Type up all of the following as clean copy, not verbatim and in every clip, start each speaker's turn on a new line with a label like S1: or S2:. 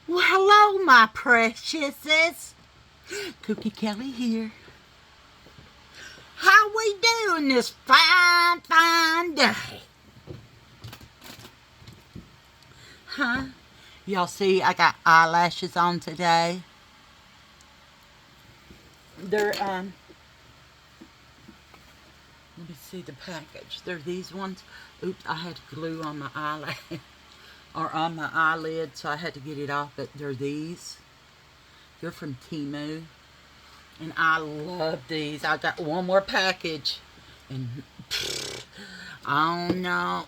S1: Well, hello, my preciouses. Cookie Kelly here. How we doing this fine, fine day? Huh? Y'all see I got eyelashes on today. They're, let me see the package. They're these ones. Oops, I had glue on my eyelash. Or on my eyelid, so I had to get it off, but they're these. They're from Temu. And I love these. I got one more package. And I don't know,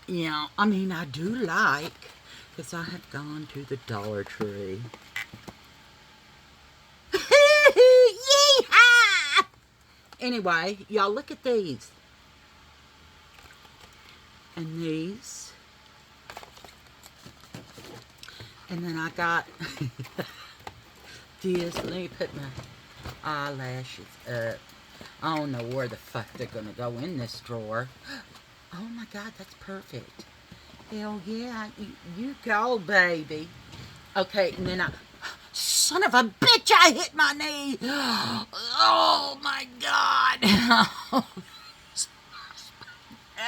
S1: I mean, I do like, because I have gone to the Dollar Tree. Yeehaw! Anyway, y'all look at these. And these. And then I got this. Let me put my eyelashes up. I don't know where the fuck they're gonna go in this drawer. Oh my God, that's perfect. Hell yeah, you go, baby. Okay, and then son of a bitch, I hit my knee. Oh my God.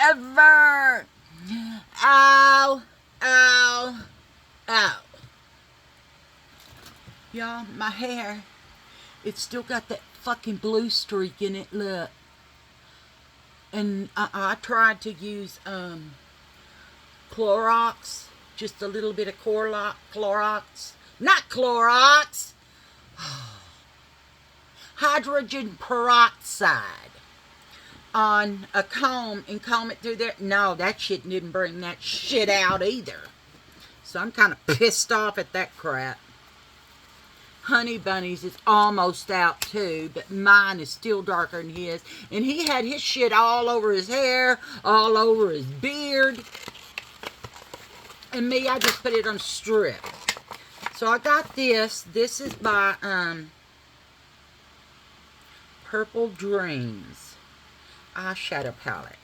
S1: Ever. Ow, ow, ow. Y'all, my hair, it's still got that fucking blue streak in it, look. And I tried to use Clorox, just a little bit of Clorox. Not Clorox! Hydrogen peroxide on a comb and comb it through there. No, that shit didn't bring that shit out either. So I'm kind of pissed off at that crap. Honey Bunny's is almost out too, but mine is still darker than his. And he had his shit all over his hair, all over his beard. And me, I just put it on strip. So I got this. This is by Purple Dreams eyeshadow palette.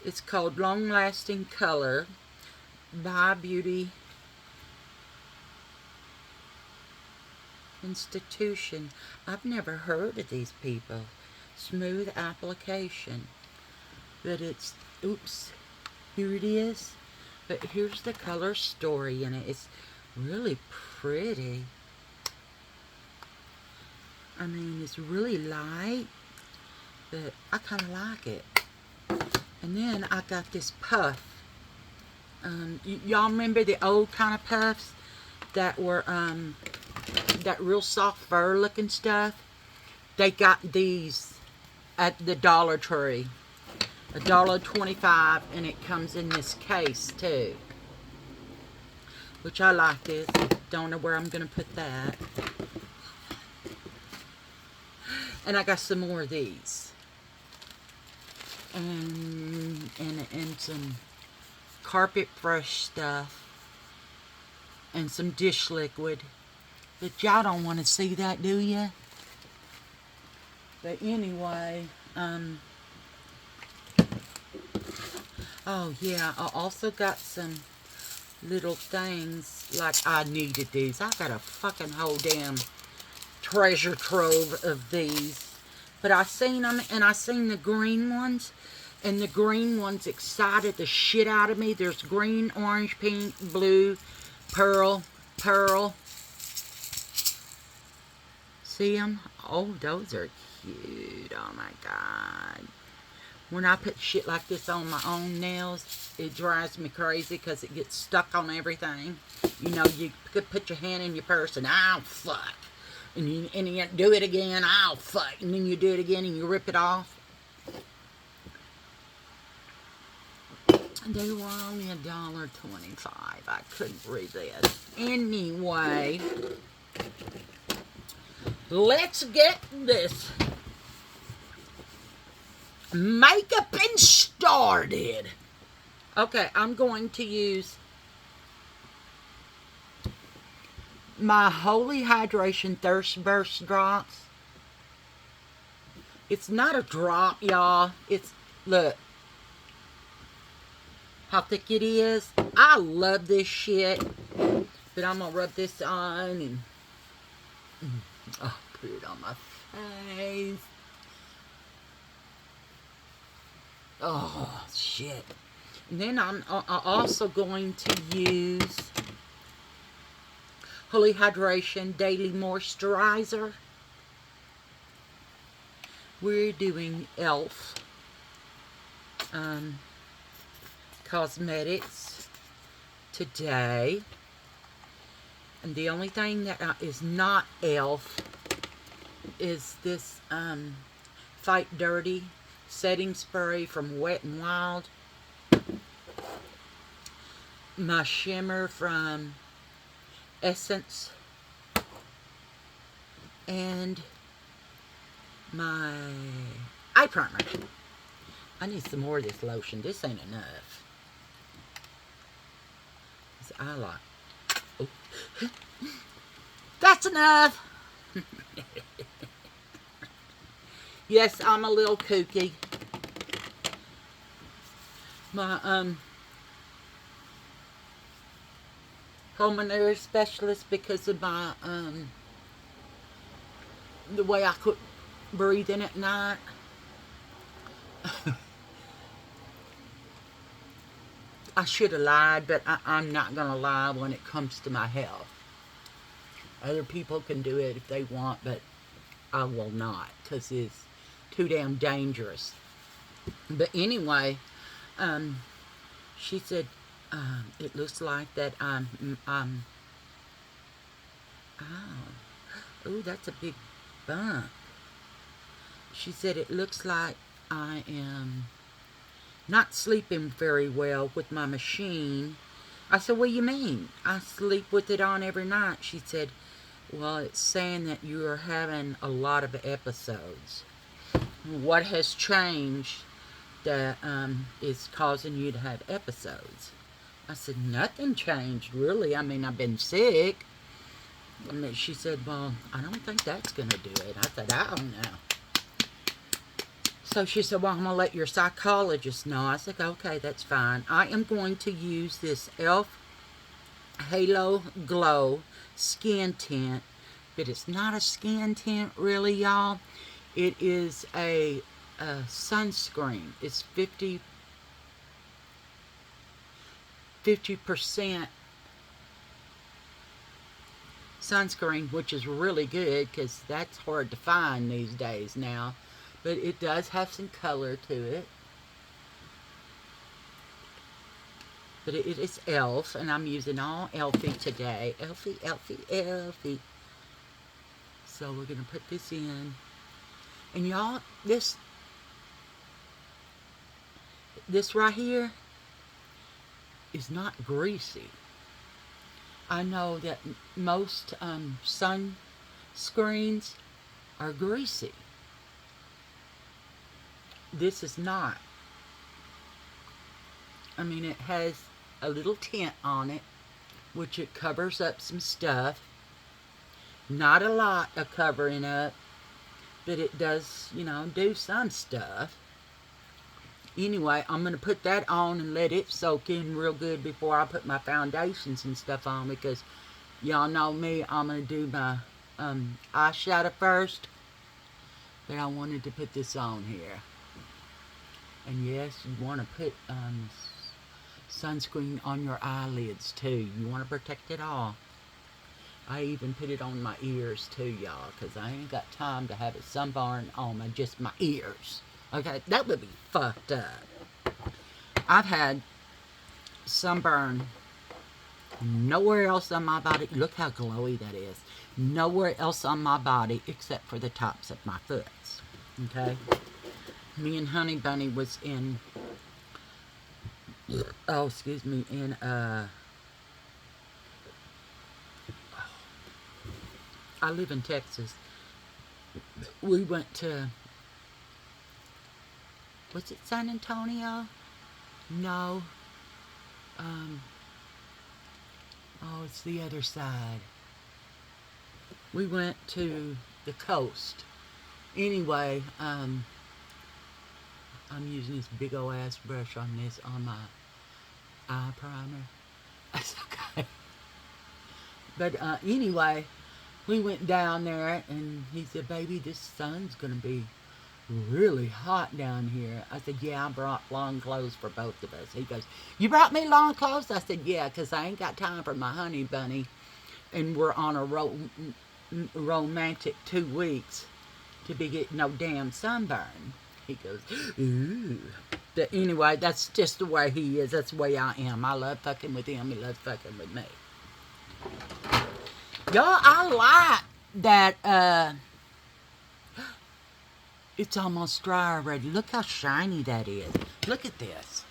S1: It's called Long Lasting Color by Beauty Institution. I've never heard of these people. Smooth application. But it's, oops, here it is. But here's the color story in it. It's really pretty. I mean, it's really light, but I kind of like it. And then I got this puff. Y'all remember the old kind of puffs that were, that real soft fur looking stuff? They got these at the Dollar Tree. $1.25, and it comes in this case too, which I like this. Don't know where I'm gonna put that. And I got some more of these, and some carpet brush stuff, and some dish liquid. But y'all don't want to see that, do you? But anyway, oh yeah, I also got some little things, like I needed these. I got a fucking whole damn treasure trove of these. But I seen them, and I seen the green ones, and the green ones excited the shit out of me. There's green, orange, pink, blue, pearl. See them? Oh, those are cute. Oh my God. When I put shit like this on my own nails, it drives me crazy because it gets stuck on everything. You know, you could put your hand in your purse and I'll fuck. And you do it again, I'll fuck. And then you do it again and you rip it off. They were only $1.25. I couldn't resist. Anyway, let's get this makeup started. Okay, I'm going to use my Holy Hydration Thirst Burst drops. It's not a drop, y'all. It's, look how thick it is. I love this shit. But I'm going to rub this on and put it on my face. Oh, shit. And then I'm also going to use Holy Hydration Daily Moisturizer. We're doing e.l.f. Cosmetics today. And the only thing that is not e.l.f. is this Fight Dirty setting spray from Wet n Wild. My shimmer from Essence. And my eye primer. I need some more of this lotion. This ain't enough. This eye lot. Oh. That's enough. Yes, I'm a little kooky. My pulmonary specialist, because of my the way I could breathe in at night. I should have lied, but I'm not going to lie when it comes to my health. Other people can do it if they want, but I will not, because it's too damn dangerous. But anyway, she said, it looks like that oh, that's a big bump. She said, it looks like I am not sleeping very well with my machine. I said, what do you mean? I sleep with it on every night. She said, well, it's saying that you are having a lot of episodes. What has changed that is causing you to have episodes? I said, nothing changed, really. I mean, I've been sick. And she said, well, I don't think that's going to do it. I said, I don't know. So she said, well, I'm going to let your psychologist know. I said, okay, that's fine. I am going to use this e.l.f. Halo Glow skin tint. But it's not a skin tint, really, y'all. It is a sunscreen. It's 50% sunscreen, which is really good because that's hard to find these days now. But it does have some color to it. But it is e.l.f. and I'm using all e.l.f.y today. e.l.f.y, e.l.f.y, e.l.f.y. So we're going to put this in. And y'all, this right here is not greasy. I know that most sunscreens are greasy. This is not. I mean, it has a little tint on it, which it covers up some stuff. Not a lot of covering up, but it does, you know, do some stuff. Anyway, I'm going to put that on and let it soak in real good before I put my foundations and stuff on, because y'all know me, I'm going to do my eyeshadow first. But I wanted to put this on here. And yes, you want to put sunscreen on your eyelids too. You want to protect it all. I even put it on my ears too, y'all, because I ain't got time to have it sunburn on just my ears. Okay, that would be fucked up. I've had sunburn nowhere else on my body. Look how glowy that is. Nowhere else on my body except for the tops of my foot. Okay? Me and Honey Bunny was in, oh, excuse me, in, I live in Texas. We went to, was it San Antonio? No. Oh, it's the other side. We went to the coast. Anyway, I'm using this big old ass brush on my eye primer. That's okay. But anyway, we went down there and he said, baby, this sun's going to be really hot down here. I said, yeah, I brought long clothes for both of us. He goes, you brought me long clothes? I said, yeah, because I ain't got time for my honey bunny. And we're on a romantic 2 weeks to be getting no damn sunburn. He goes, ooh. But anyway, that's just the way he is. That's the way I am. I love fucking with him. He loves fucking with me. Y'all, I like that, it's almost dry already. Look how shiny that is. Look at this.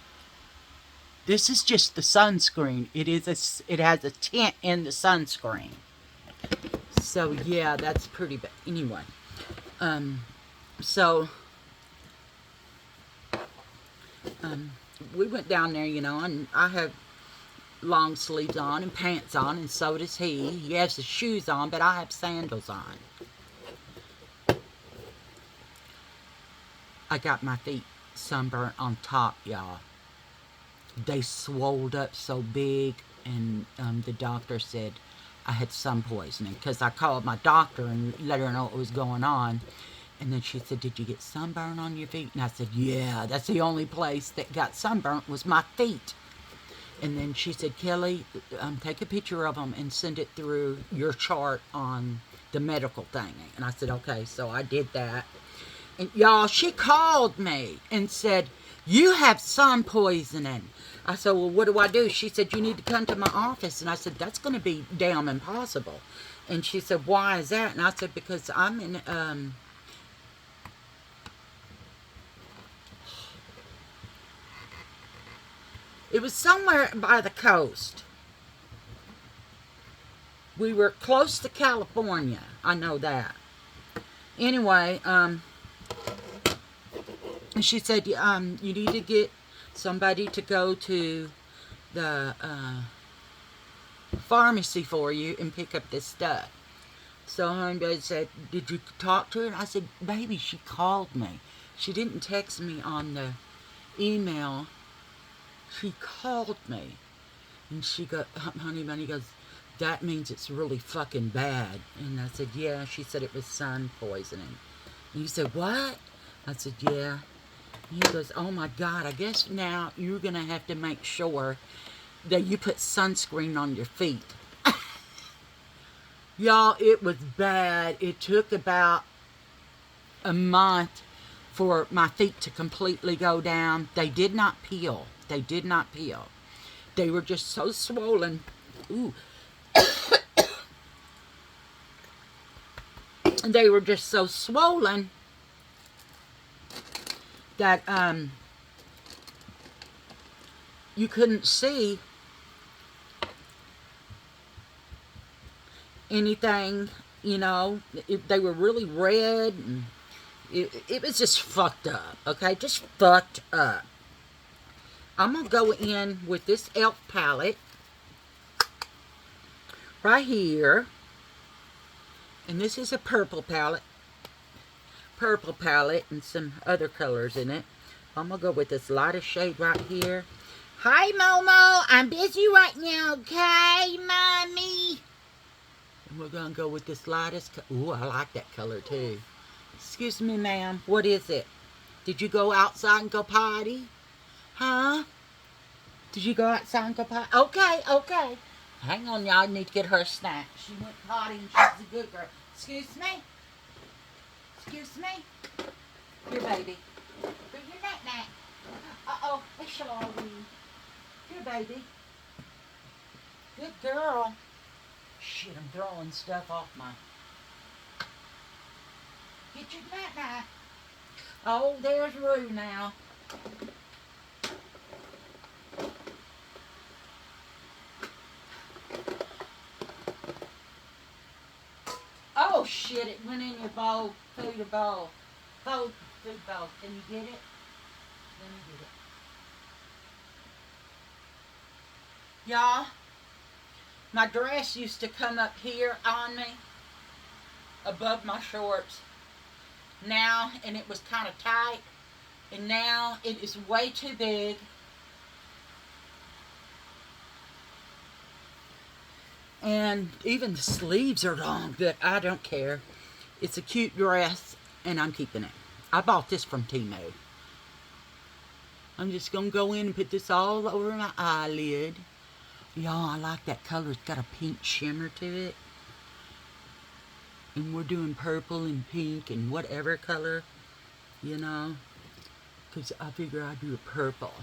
S1: This is just the sunscreen. It has a tint in the sunscreen. So yeah, that's pretty bad. Anyway, so we went down there, you know, and I have long sleeves on and pants on, and so does he. He has his shoes on, but I have sandals on. I got my feet sunburnt on top, y'all. They swolled up so big, and the doctor said I had sun poisoning, because I called my doctor and let her know what was going on. And then she said, did you get sunburn on your feet? And I said, yeah, that's the only place that got sunburnt was my feet. And then she said, Kelly, take a picture of them and send it through your chart on the medical thing. And I said, okay, so I did that. And y'all, she called me and said, you have sun poisoning. I said, well, what do I do? She said, you need to come to my office. And I said, that's going to be damn impossible. And she said, why is that? And I said, because I'm in, it was somewhere by the coast. We were close to California. I know that. Anyway, she said, you need to get somebody to go to the pharmacy for you and pick up this stuff. So homeboy said, did you talk to her? And I said, baby, she called me. She didn't text me on the email. She called me. And she goes, honey bunny goes, that means it's really fucking bad. And I said, yeah. She said it was sun poisoning. And you said, what? I said, yeah. He goes, oh my God, I guess now you're going to have to make sure that you put sunscreen on your feet. Y'all, it was bad. It took about a month for my feet to completely go down. They did not peel. They did not peel. They were just so swollen. Ooh. They were just so swollen that you couldn't see anything, you know. They were really red, and it was just fucked up, okay? Just fucked up. I'm going to go in with this e.l.f. palette right here. And this is a purple palette. Purple palette and some other colors in it. I'm going to go with this lightest shade right here. Hi, Momo. I'm busy right now, okay, Mommy? And we're going to go with this lightest. Ooh, I like that color, too. Excuse me, ma'am. What is it? Did you go outside and go potty? Huh? Did you go outside and go potty? Okay, okay. Hang on, y'all. I need to get her a snack. She went potty and she's a good girl. Excuse me? Excuse me? Here, baby. Bring your knack-knack. Uh-oh. Hey, Charlene. Here, baby. Good girl. Shit, I'm throwing stuff off my... Get your knack-knack. Oh, there's Rue now. Oh shit, it went in your bowl, food bowl. Food bowl. Can you get it? Let me get it. Y'all, my dress used to come up here on me, above my shorts. Now, and it was kind of tight, and now it is way too big. And even the sleeves are long, but I don't care. It's a cute dress, and I'm keeping it. I bought this from Temu. I'm just going to go in and put this all over my eyelid. Y'all, I like that color. It's got a pink shimmer to it. And we're doing purple and pink and whatever color, you know. Because I figure I'd do a purple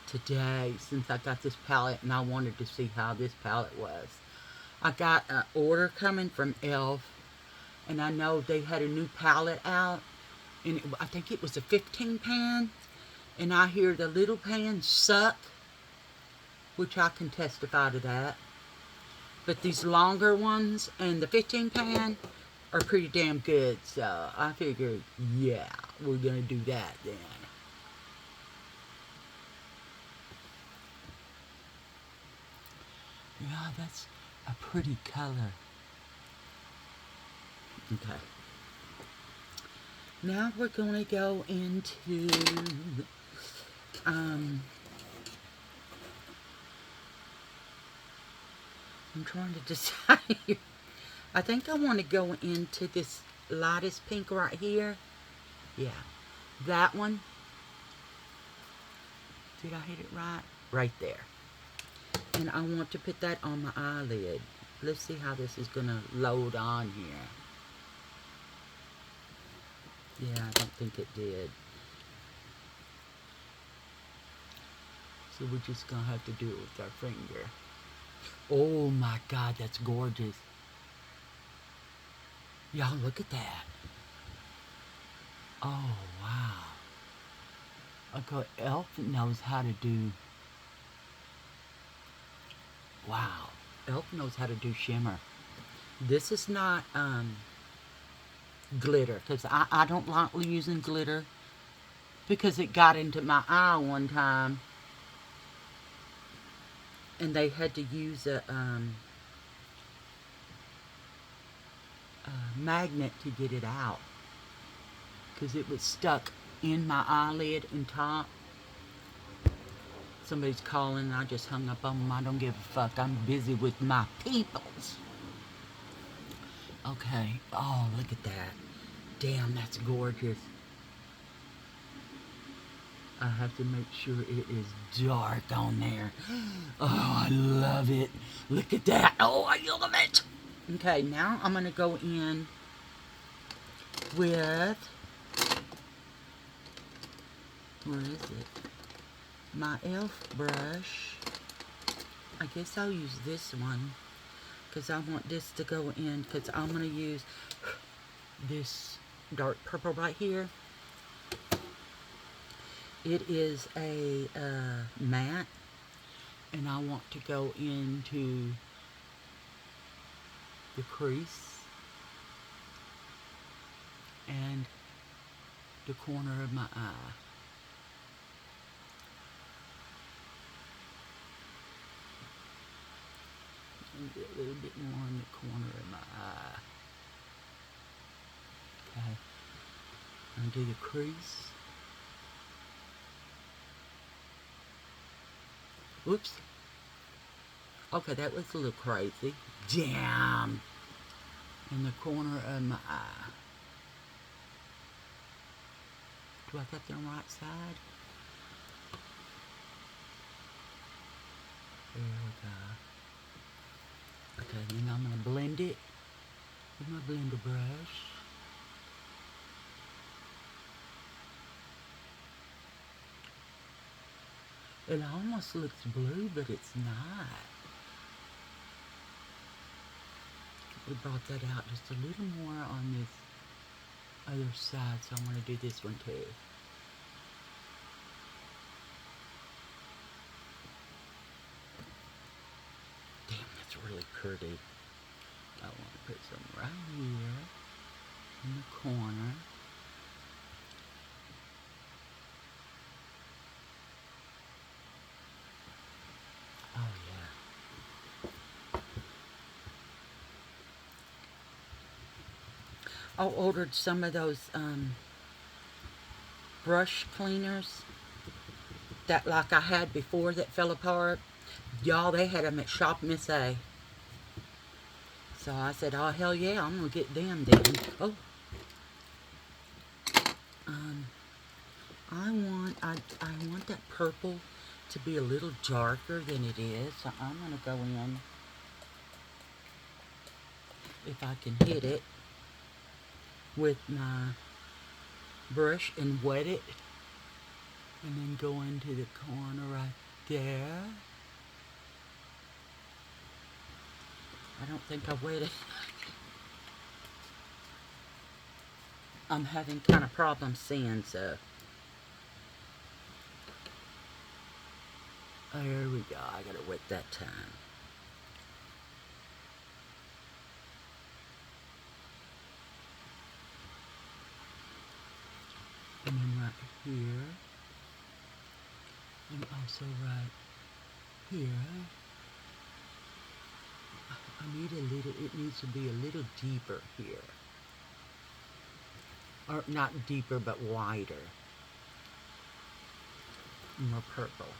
S1: today since I got this palette and I wanted to see how this palette was. I got an order coming from e.l.f. and I know they had a new palette out. And I think it was a 15 pan. And I hear the little pans suck, which I can testify to that. But these longer ones and the 15 pan are pretty damn good. So I figured, yeah, we're going to do that then. Yeah, that's a pretty color. Okay. Now we're going to go into I'm trying to decide here. I think I want to go into this lightest pink right here. Yeah, that one. Did I hit it right? Right there. And I want to put that on my eyelid. Let's see how this is going to load on here. Yeah, I don't think it did. So we're just going to have to do it with our finger. Oh my God, that's gorgeous. Y'all, look at that. Oh, wow. Okay, e.l.f. knows how to do... Wow. e.l.f. knows how to do shimmer. This is not glitter, because I don't like using glitter, because it got into my eye one time, and they had to use a magnet to get it out, because it was stuck in my eyelid and top. Somebody's calling and I just hung up on them. I don't give a fuck. I'm busy with my peoples. Okay. Oh, look at that. Damn, that's gorgeous. I have to make sure it is dark on there. Oh, I love it. Look at that. Oh, I love it. Okay, now I'm going to go in with... Where is it? My e.l.f. brush. I guess I'll use this one, because I want this to go in, because I'm going to use this dark purple right here. It is a matte, and I want to go into the crease and the corner of my eye. Maybe a little bit more in the corner of my eye. Okay. And do the crease. Oops. Okay, that was a little crazy. Damn. In the corner of my eye. Do I got the right side? There we go. Okay, then I'm going to blend it with my blender brush. It almost looks blue, but it's not. We brought that out just a little more on this other side, so I'm going to do this one too. Damn, that's really pretty. I want to put some right here in the corner. Oh yeah. I ordered some of those brush cleaners that like I had before that fell apart. Y'all, they had them at Shop Miss A. So I said, oh, hell yeah, I'm going to get them then. Oh. I want that purple to be a little darker than it is. So I'm going to go in, if I can hit it, with my brush and wet it. And then go into the corner right there. I don't think I wet it. I'm having kind of problems seeing, so. There we go. I got it wet that time. And then right here. And also right here. I need a little, it needs to be a little deeper here. Or not deeper, but wider. More purple.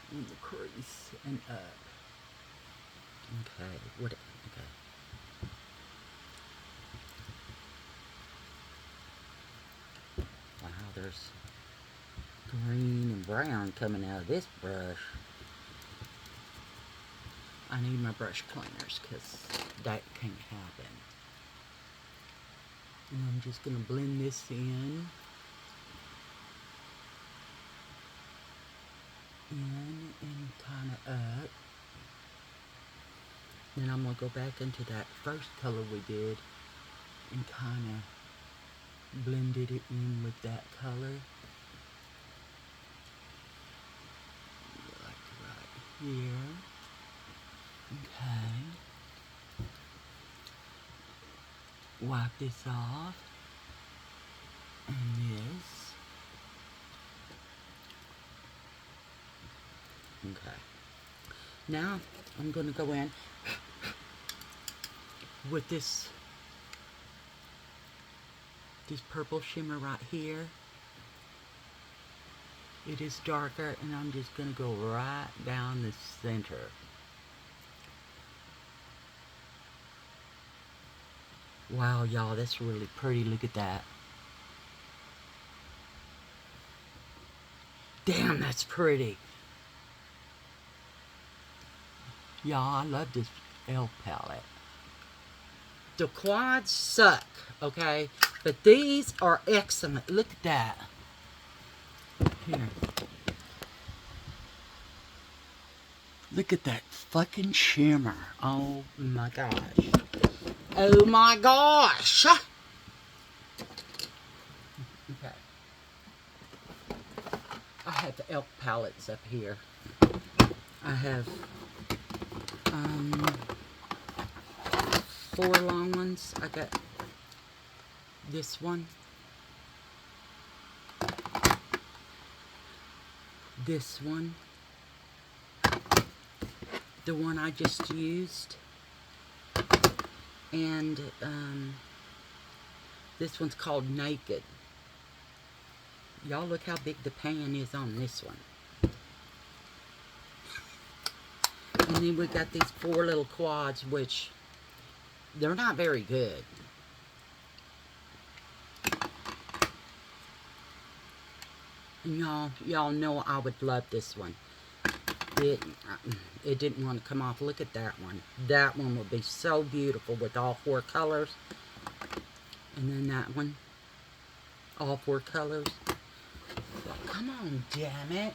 S1: In the crease and up. Okay, okay. Wow, there's green and brown coming out of this brush. I need my brush cleaners because that can't happen. And I'm just going to blend this in. And kind of up. Then I'm going to go back into that first color we did and kind of blended it in with that color. Like right here. Okay. Wipe this off. And this. Okay. Now I'm going to go in with this purple shimmer right here. It is darker, and I'm just going to go right down the center. Wow, y'all, that's really pretty. Look at that. Damn, that's pretty. Y'all, I love this e.l.f. palette. The quads suck, okay? But these are excellent. Look at that. Here. Look at that fucking shimmer. Oh my gosh. Oh my gosh. Okay. I have the e.l.f. palettes up here. I have 4 long ones. I got this one. This one. The one I just used. And this one's called Naked. Y'all look how big the pan is on this one. And then we got these 4 little quads, which they're not very good. And y'all know I would love this one. It didn't want to come off. Look at that one. That one would be so beautiful with all 4 colors. And then that one. All 4 colors. Come on, damn it.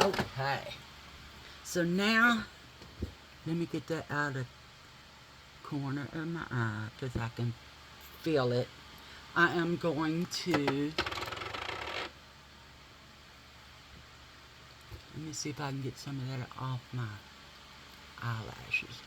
S1: Okay. So now, let me get that out of the corner of my eye because I can feel it. I am going to, let me see if I can get some of that off my eyelashes.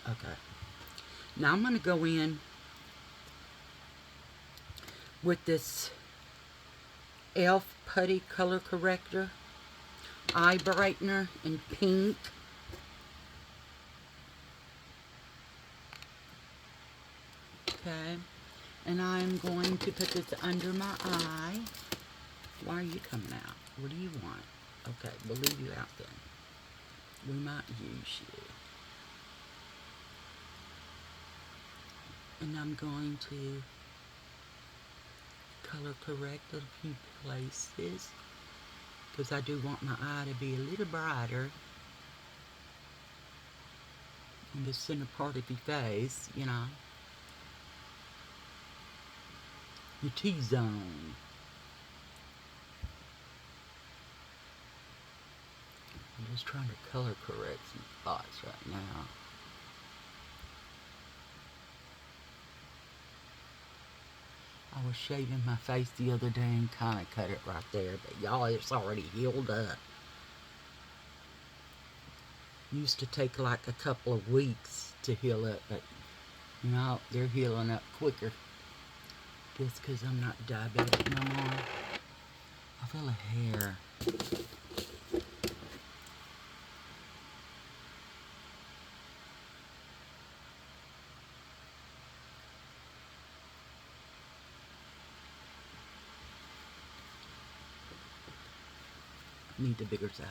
S1: Okay. Now I'm going to go in with this e.l.f. Putty Color Corrector Eye Brightener in pink. Okay. And I'm going to put this under my eye. Why are you coming out? What do you want? Okay, we'll leave you out then. We might use you. And I'm going to color correct a few places because I do want my eye to be a little brighter in the center part of your face, you know. Your T-zone. I'm just trying to color correct some spots right now. I was shaving my face the other day and kind of cut it right there, but y'all, it's already healed up. Used to take like a couple of weeks to heal up, but you know, they're healing up quicker. Just because I'm not diabetic no more. I feel a hair. Need the bigger size.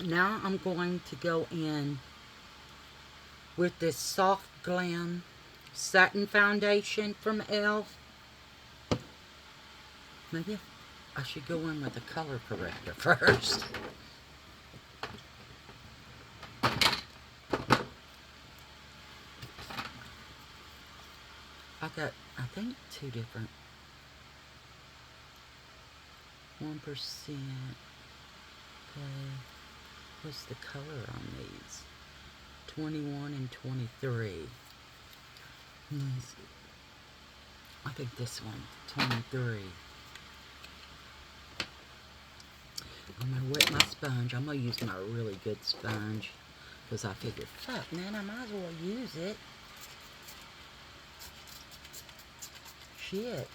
S1: Now I'm going to go in with this Soft Glam Satin Foundation from e.l.f. Maybe I should go in with a color corrector first. I got, I think, 2 different 1%. Okay, what's the color on these? 21 and 23. I think this one, 23. I'm gonna wet my sponge. I'm gonna use my really good sponge because I figured, fuck, man, I might as well use it. Shit,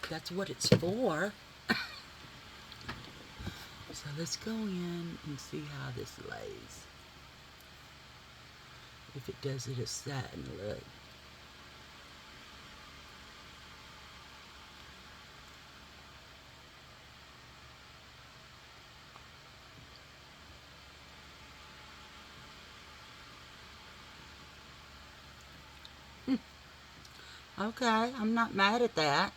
S1: that's what it's for. So let's go in and see how this lays. If it does it a satin look. Okay, I'm not mad at that.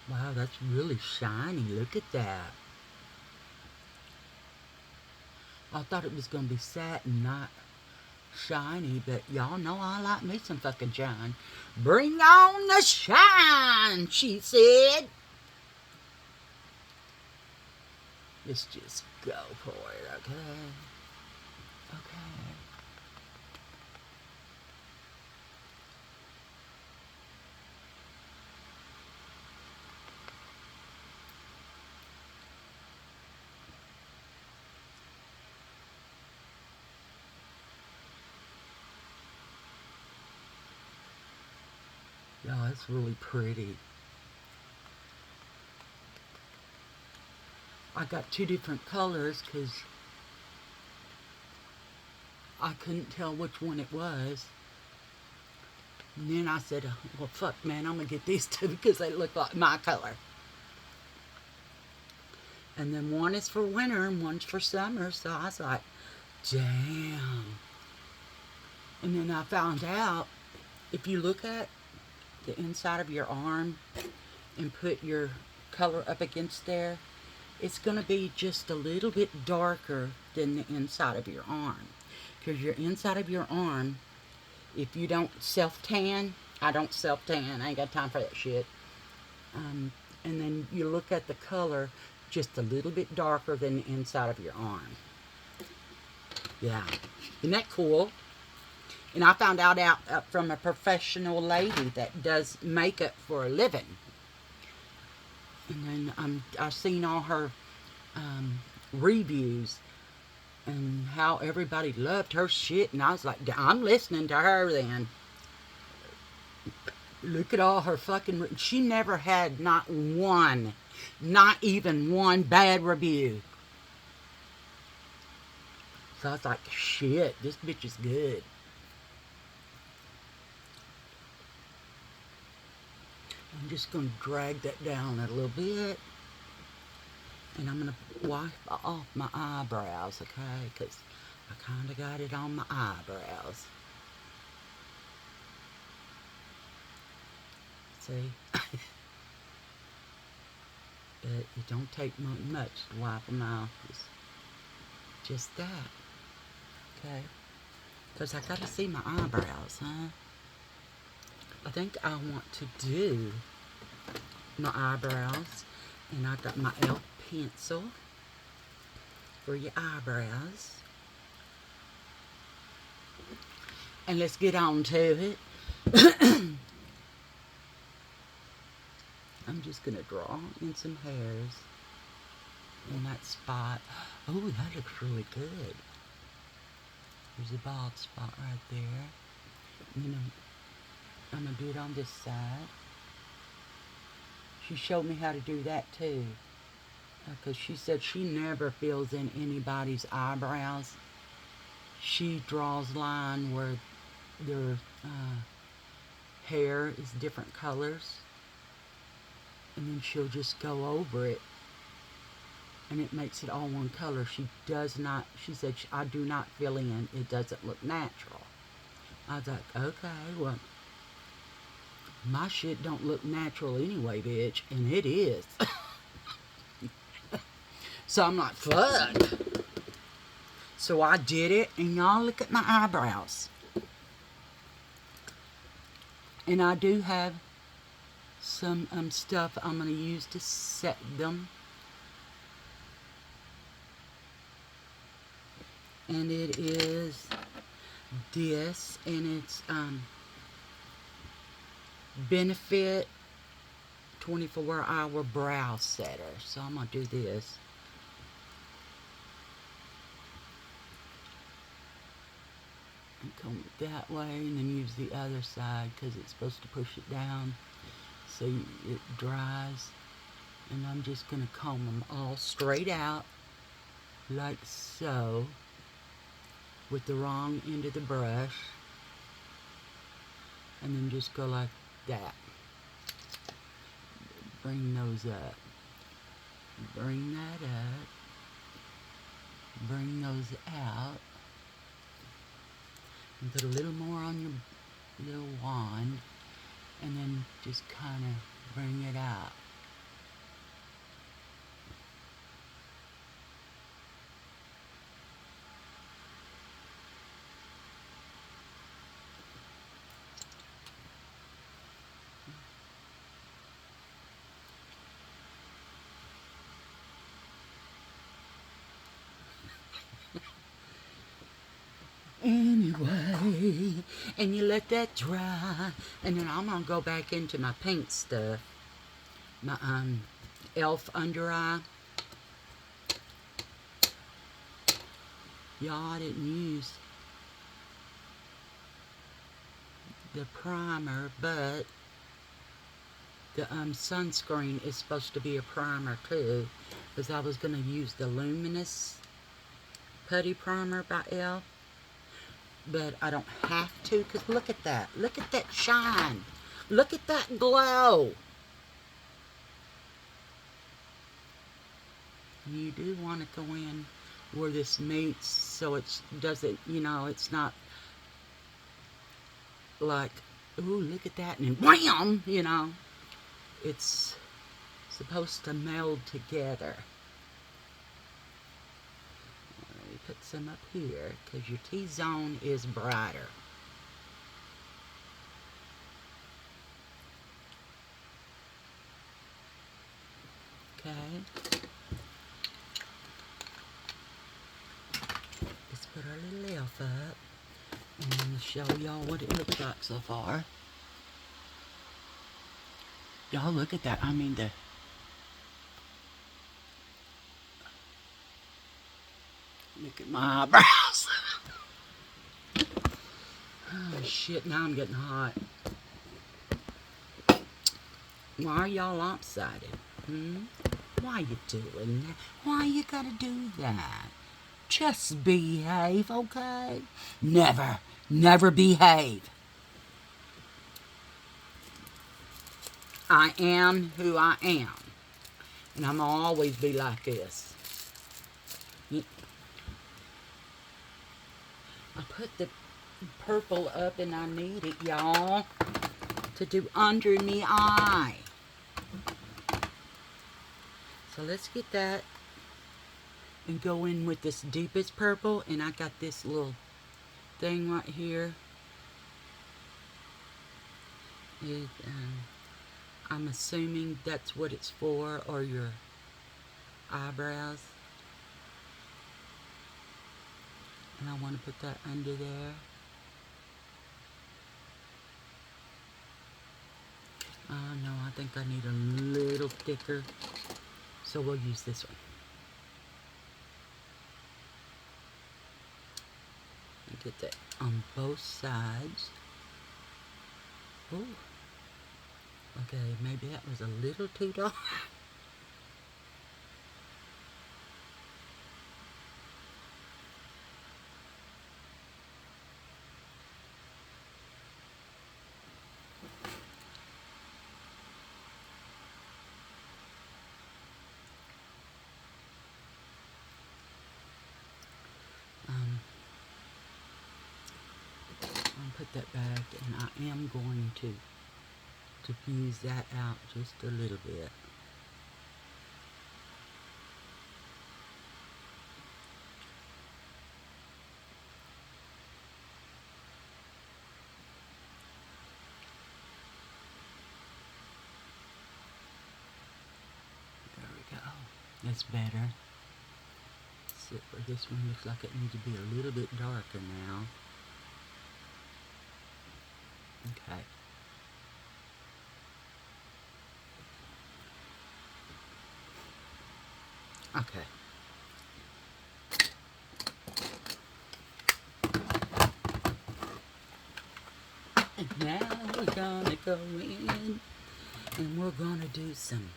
S1: Wow, that's really shiny. Look at that. I thought it was going to be satin, not shiny, but y'all know I like me some fucking shine. Bring on the shine, she said. Let's just go for it, okay? Okay. Y'all, it's really pretty. I got 2 different colors because I couldn't tell which one it was. And then I said, well, fuck, man, I'm going to get these 2 because they look like my color. And then one is for winter and one's for summer. So I was like, damn. And then I found out, if you look at the inside of your arm and put your color up against there, it's going to be just a little bit darker than the inside of your arm. Because your inside of your arm, if you don't self-tan, I don't self-tan, I ain't got time for that shit. And then you look at the color, just a little bit darker than the inside of your arm. Yeah. Isn't that cool? And I found out from a professional lady that does makeup for a living. And then I seen all her reviews and how everybody loved her shit, and I was like, I'm listening to her then. Look at all her fucking... She never had not even one bad review. So I was like, shit, this bitch is good. I'm just going to drag that down a little bit. And I'm going to wipe off my eyebrows, okay? Because I kind of got it on my eyebrows. See? But it don't take much to wipe them off. Just that. Okay? Because I got to see my eyebrows, huh? I think I want to do my eyebrows. And I got my e.l.f. pencil for your eyebrows. And let's get on to it. I'm just going to draw in some hairs in that spot. Oh, that looks really good. There's a bald spot right there. And then I'm going to do it on this side. She showed me how to do that too. Because she said she never fills in anybody's eyebrows. She draws line where their hair is different colors. And then she'll just go over it. And it makes it all one color. She does not, she said, I do not fill in. It doesn't look natural. I was like, okay, well, my shit don't look natural anyway, bitch. And it is. So I'm like, fuck. So I did it, and y'all look at my eyebrows. And I do have some stuff I'm going to use to set them. And it is this, and it's Benefit 24-hour brow setter. So I'm going to do this. And comb it that way, and then use the other side because it's supposed to push it down so it dries. And I'm just going to comb them all straight out like so with the wrong end of the brush, and then just go like that. Bring those up. Bring that up. Bring those out. And put a little more on your little wand, and then just kind of bring it out. Anyway, and you let that dry, and then I'm gonna go back into my paint stuff, my e.l.f. under eye. Y'all, I didn't use the primer, but the sunscreen is supposed to be a primer too, because I was gonna use the Luminous Putty Primer by e.l.f. But I don't have to, because look at that. Look at that shine. Look at that glow. You do want to go in where this meets so it doesn't, you know, it's not like, ooh, look at that, and then wham, you know. It's supposed to meld together. Put some up here because your T-zone is brighter. Okay. Let's put our little e.l.f. up and I'm going to show y'all what it looks like so far. Y'all look at that. I mean, Look at my eyebrows. Oh, shit, now I'm getting hot. Why are y'all lopsided? Why you doing that? Why you gotta do that? Just behave, okay? Never behave. I am who I am. And I'm gonna always be like this. I put the purple up and I need it, y'all, to do under me eye. So let's get that and go in with this deepest purple. And I got this little thing right here. I'm assuming that's what it's for, or your eyebrows. And I want to put that under there. Oh no, I think I need a little thicker. So we'll use this one. And get that on both sides. Ooh. Okay, maybe that was a little too dark. I'll put that back, and I am going to diffuse that out just a little bit. There we go. That's better. Except for this one looks like it needs to be a little bit darker now. Okay. Okay. And now we're gonna go in and we're gonna do some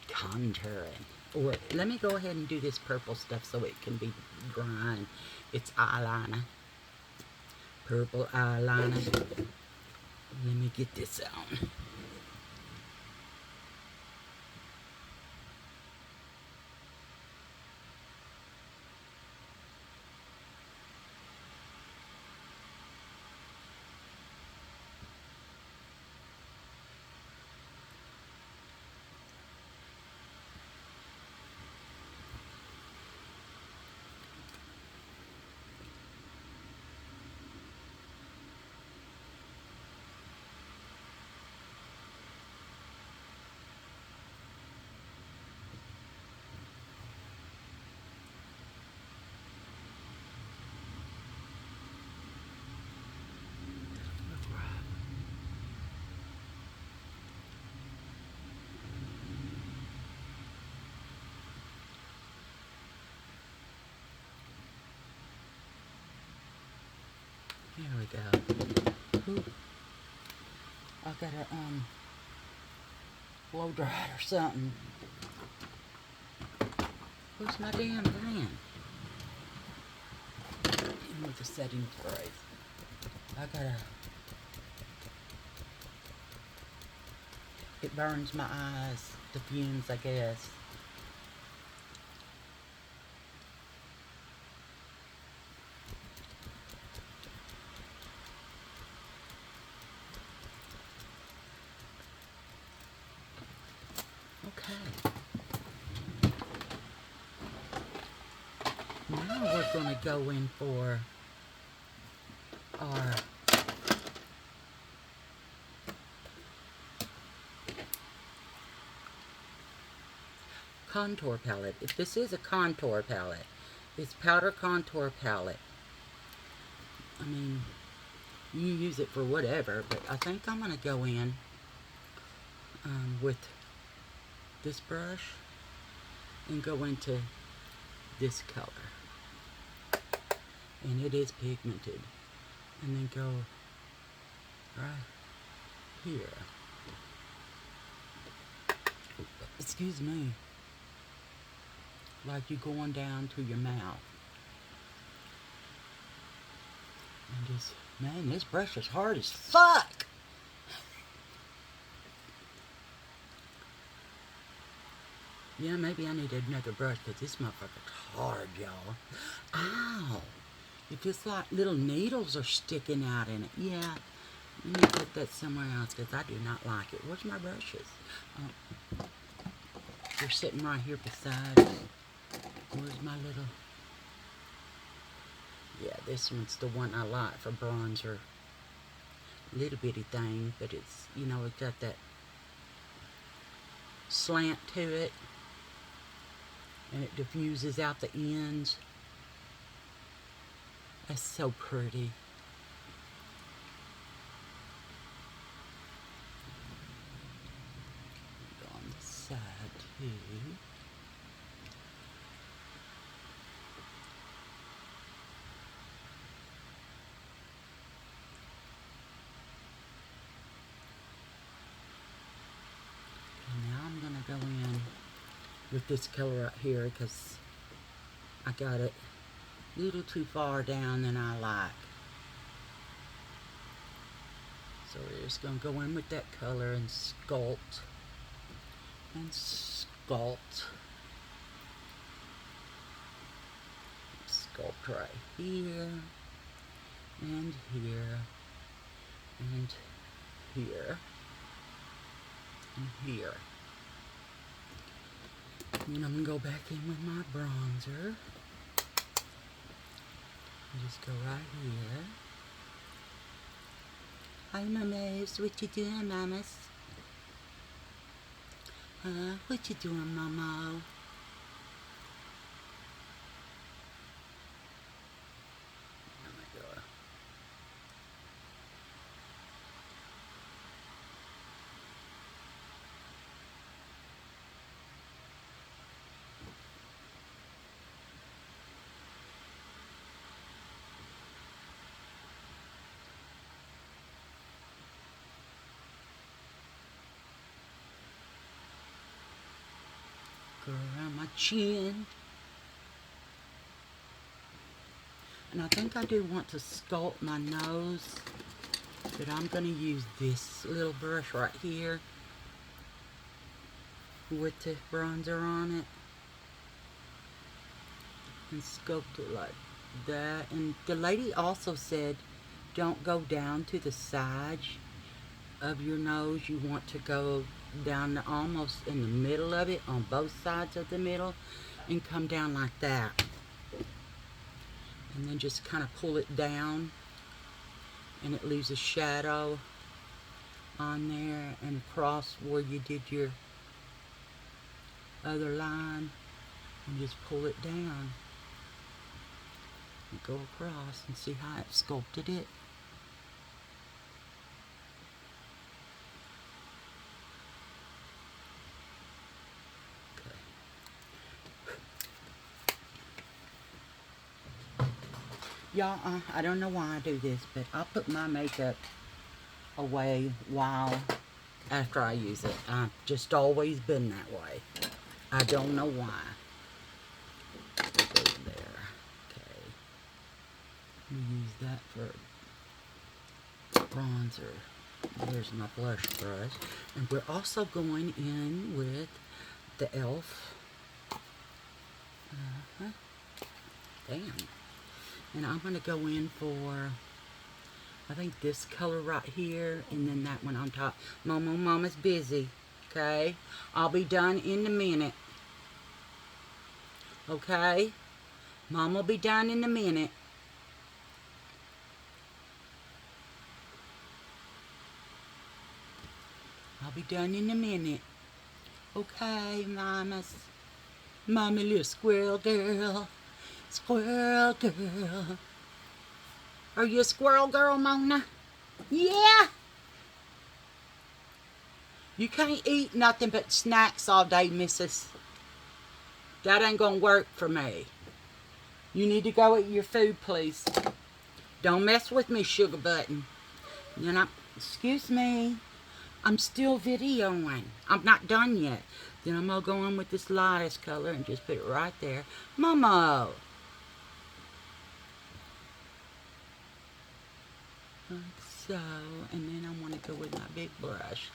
S1: contouring. Or let me go ahead and do this purple stuff so it can be drying. It's eyeliner. Purple eyeliner. Let me get this on. Here we go. Ooh. I gotta blow dry it or something. Where's my damn brand? In with the setting spray. I gotta. It burns my eyes. The fumes, I guess. Okay. Now we're going to go in for our contour palette. If this is a contour palette, it's powder contour palette. I mean, you use it for whatever, but I think I'm going to go in with this brush and go into this color. And it is pigmented. And then go right here. Excuse me. Like you going down to your mouth. And just, man, this brush is hard as fuck. Yeah, maybe I need another brush because this motherfucker's hard, y'all. Ow. It feels like little needles are sticking out in it. Yeah. Let me put that somewhere else because I do not like it. Where's my brushes? Oh, they're sitting right here beside me. Where's my little... Yeah, this one's the one I like for bronzer. Little bitty thing, but it's, you know, it's got that slant to it. And it diffuses out the ends. That's so pretty. Go on the side too. And now I'm gonna go in with this color right here because I got it a little too far down than I like. So we're just going to go in with that color and sculpt. And sculpt. Sculpt right here. And here. And here. And here. And then I'm going to go back in with my bronzer. And just go right here. Hi, mamas. What you doing, mamas? Huh? What you doing, mama? Oh my God. Go around my chin. And I think I do want to sculpt my nose, but I'm going to use this little brush right here with the bronzer on it and sculpt it like that. And the lady also said don't go down to the sides of your nose. You want to go down almost in the middle of it, on both sides of the middle, and come down like that. And then just kind of pull it down, and it leaves a shadow on there and across where you did your other line, and just pull it down and go across and see how it sculpted it. Y'all, I don't know why I do this, but I put my makeup away while after I use it. I've just always been that way. I don't know why. Go there. Okay. Use that for bronzer. There's my blush brush. And we're also going in with the e.l.f. Damn. And I'm going to go in for, I think this color right here, and then that one on top. Mama's busy, okay? I'll be done in a minute, okay? Mom will be done in a minute. I'll be done in a minute. Okay, mamas. Mommy, little squirrel girl. Squirrel girl. Are you a squirrel girl, Mona? Yeah. You can't eat nothing but snacks all day, missus. That ain't gonna work for me. You need to go eat your food, please. Don't mess with me, sugar button. You're not... Excuse me. I'm still videoing. I'm not done yet. Then I'm going to go on with this lightest color and just put it right there. Momo. Like so. And then I want to go with my big brush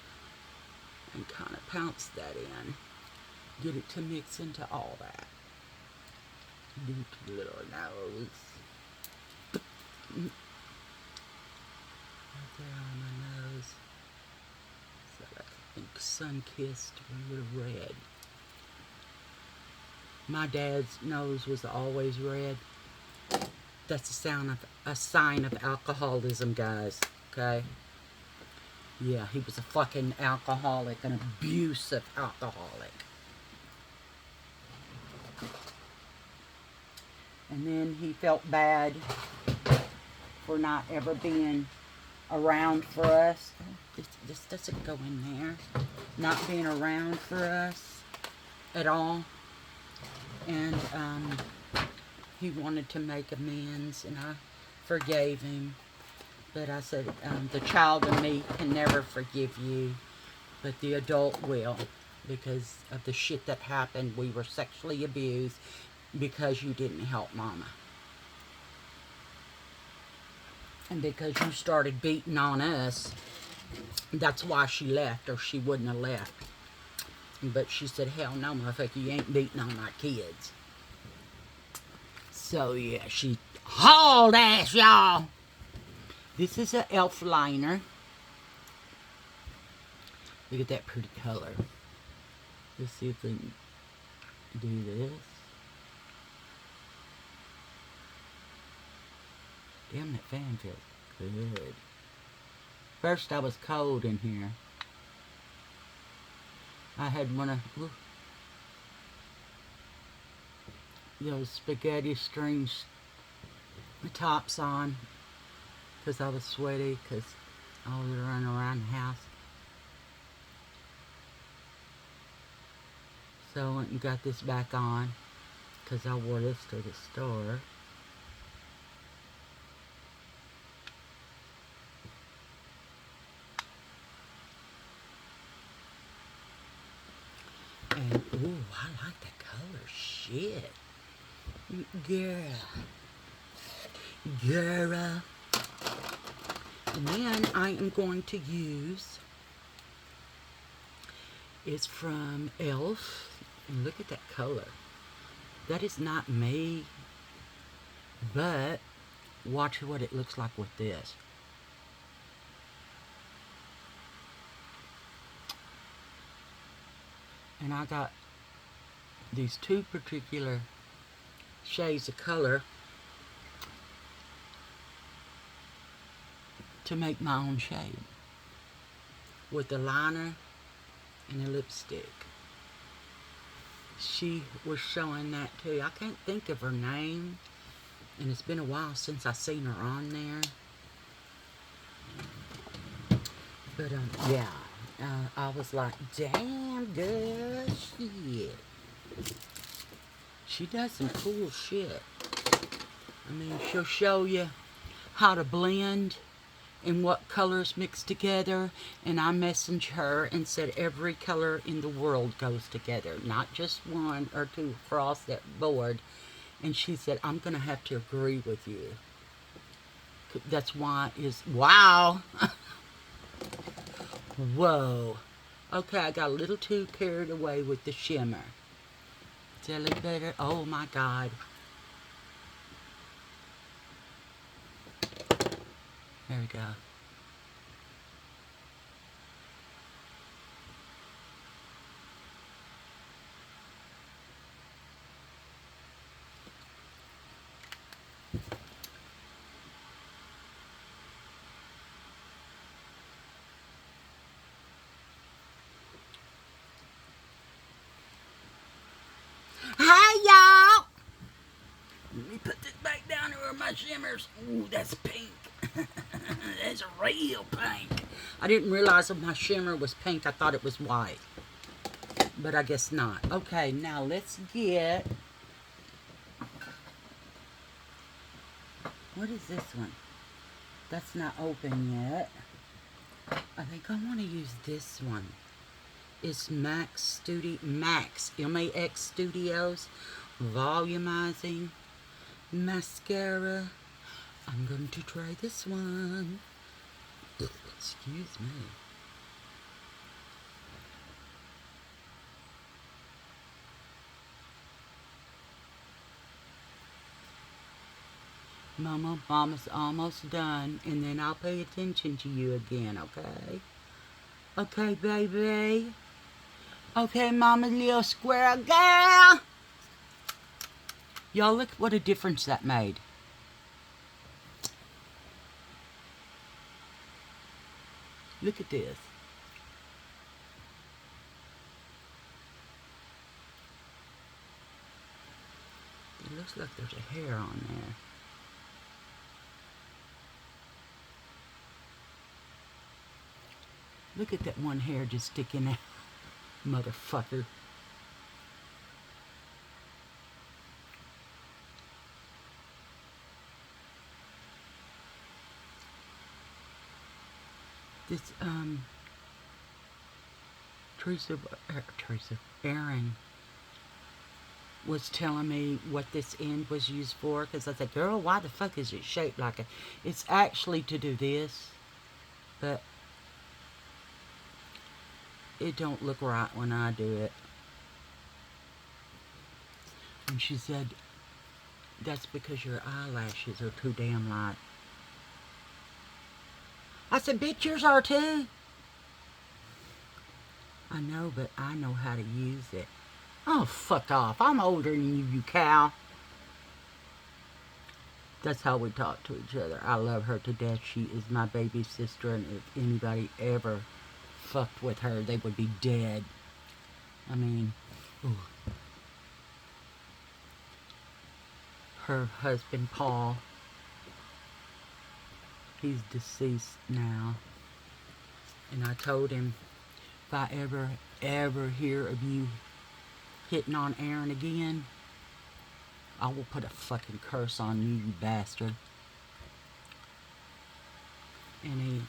S1: and kind of pounce that in. Get it to mix into all that. Do the little nose. Right there on my nose. So that's pink sun-kissed with a little red. My dad's nose was always red. That's a sign of alcoholism, guys. Okay? Yeah, he was a fucking alcoholic, an abusive alcoholic. And then he felt bad for not ever being around for us. This doesn't go in there. Not being around for us at all. And he wanted to make amends, and I forgave him. But I said, the child in me can never forgive you, but the adult will, because of the shit that happened. We were sexually abused because you didn't help Mama. And because you started beating on us, that's why she left, or she wouldn't have left. But she said, hell no, motherfucker, you ain't beating on my kids. So yeah, she hauled ass, y'all. This is an e.l.f. liner. Look at that pretty color. Let's see if we can do this. Damn, that fan feels good. First I was cold in here. I had one of those spaghetti strings tops on because I was sweaty because I was running around the house. So I went and got this back on because I wore this to the store. And, ooh, I like that color. Shit. Girl. Girl. And then I am going to use, it's from e.l.f. And look at that color. That is not me. But watch what it looks like with this. And I got these two particular shades of color to make my own shade with the liner and the lipstick. She was showing that too. I can't think of her name, and it's been a while since I seen her on there. But yeah. I was like, damn, girl, shit. She does some cool shit. I mean, she'll show you how to blend and what colors mix together. And I messaged her and said every color in the world goes together, not just one or two across that board. And she said, I'm going to have to agree with you. That's why it's, wow. Whoa. Okay, I got a little too carried away with the shimmer. Is that a little better? Oh my God. There we go. Hi, y'all. Let me put this back down here where my shimmers. Ooh, that's pink. That's a real pink. I didn't realize that my shimmer was pink. I thought it was white. But I guess not. Okay, now let's get What is this one? That's not open yet. I think I want to use this one. It's Max, M-A-X Studios Volumizing Mascara. I'm going to try this one. Excuse me. Mama's almost done, and then I'll pay attention to you again, okay? Okay, baby? Okay, Mama's little squirrel girl? Y'all, look what a difference that made. Look at this. It looks like there's a hair on there. Look at that one hair just sticking out. Motherfucker. This, Erin was telling me what this end was used for, because I said, girl, why the fuck is it shaped like a... It's actually to do this, but it don't look right when I do it. And she said, that's because your eyelashes are too damn light. I said, bitch, yours are too. I know, but I know how to use it. Oh, fuck off. I'm older than you, you cow. That's how we talk to each other. I love her to death. She is my baby sister, and if anybody ever fucked with her, they would be dead. I mean, ooh. Her husband, Paul, he's deceased now. And I told him, if I ever hear of you hitting on Erin again, I will put a fucking curse on you, you bastard. And he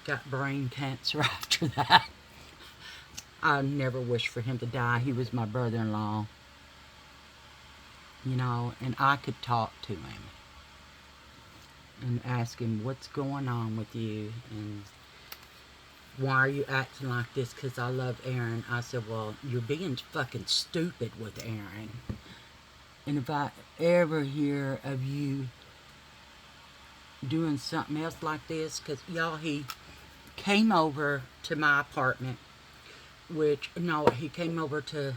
S1: got brain cancer after that. I never wished for him to die. He was my brother-in-law. You know, and I could talk to him and ask him, what's going on with you? And why are you acting like this? Because I love Erin. I said, well, you're being fucking stupid with Erin. And if I ever hear of you doing something else like this, because y'all, he came over to my apartment, which, no, he came over to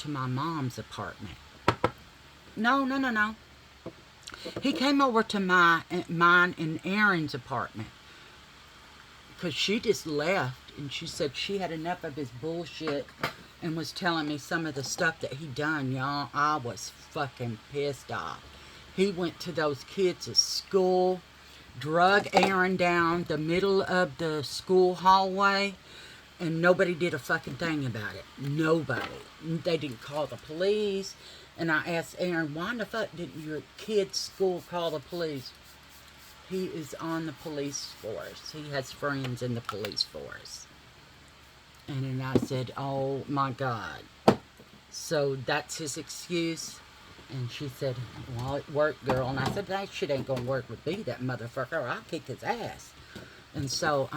S1: my mom's apartment. No. He came over to mine and Erin's apartment. Because she just left, and she said she had enough of his bullshit and was telling me some of the stuff that he done, y'all. I was fucking pissed off. He went to those kids' school, drug Erin down the middle of the school hallway, and nobody did a fucking thing about it. Nobody. They didn't call the police. And I asked Erin, why the fuck didn't your kid's school call the police? He is on the police force. He has friends in the police force. And then I said, oh my God. So that's his excuse? And she said, well, it worked, girl. And I said, that shit ain't gonna work with me, that motherfucker. I'll kick his ass. And so,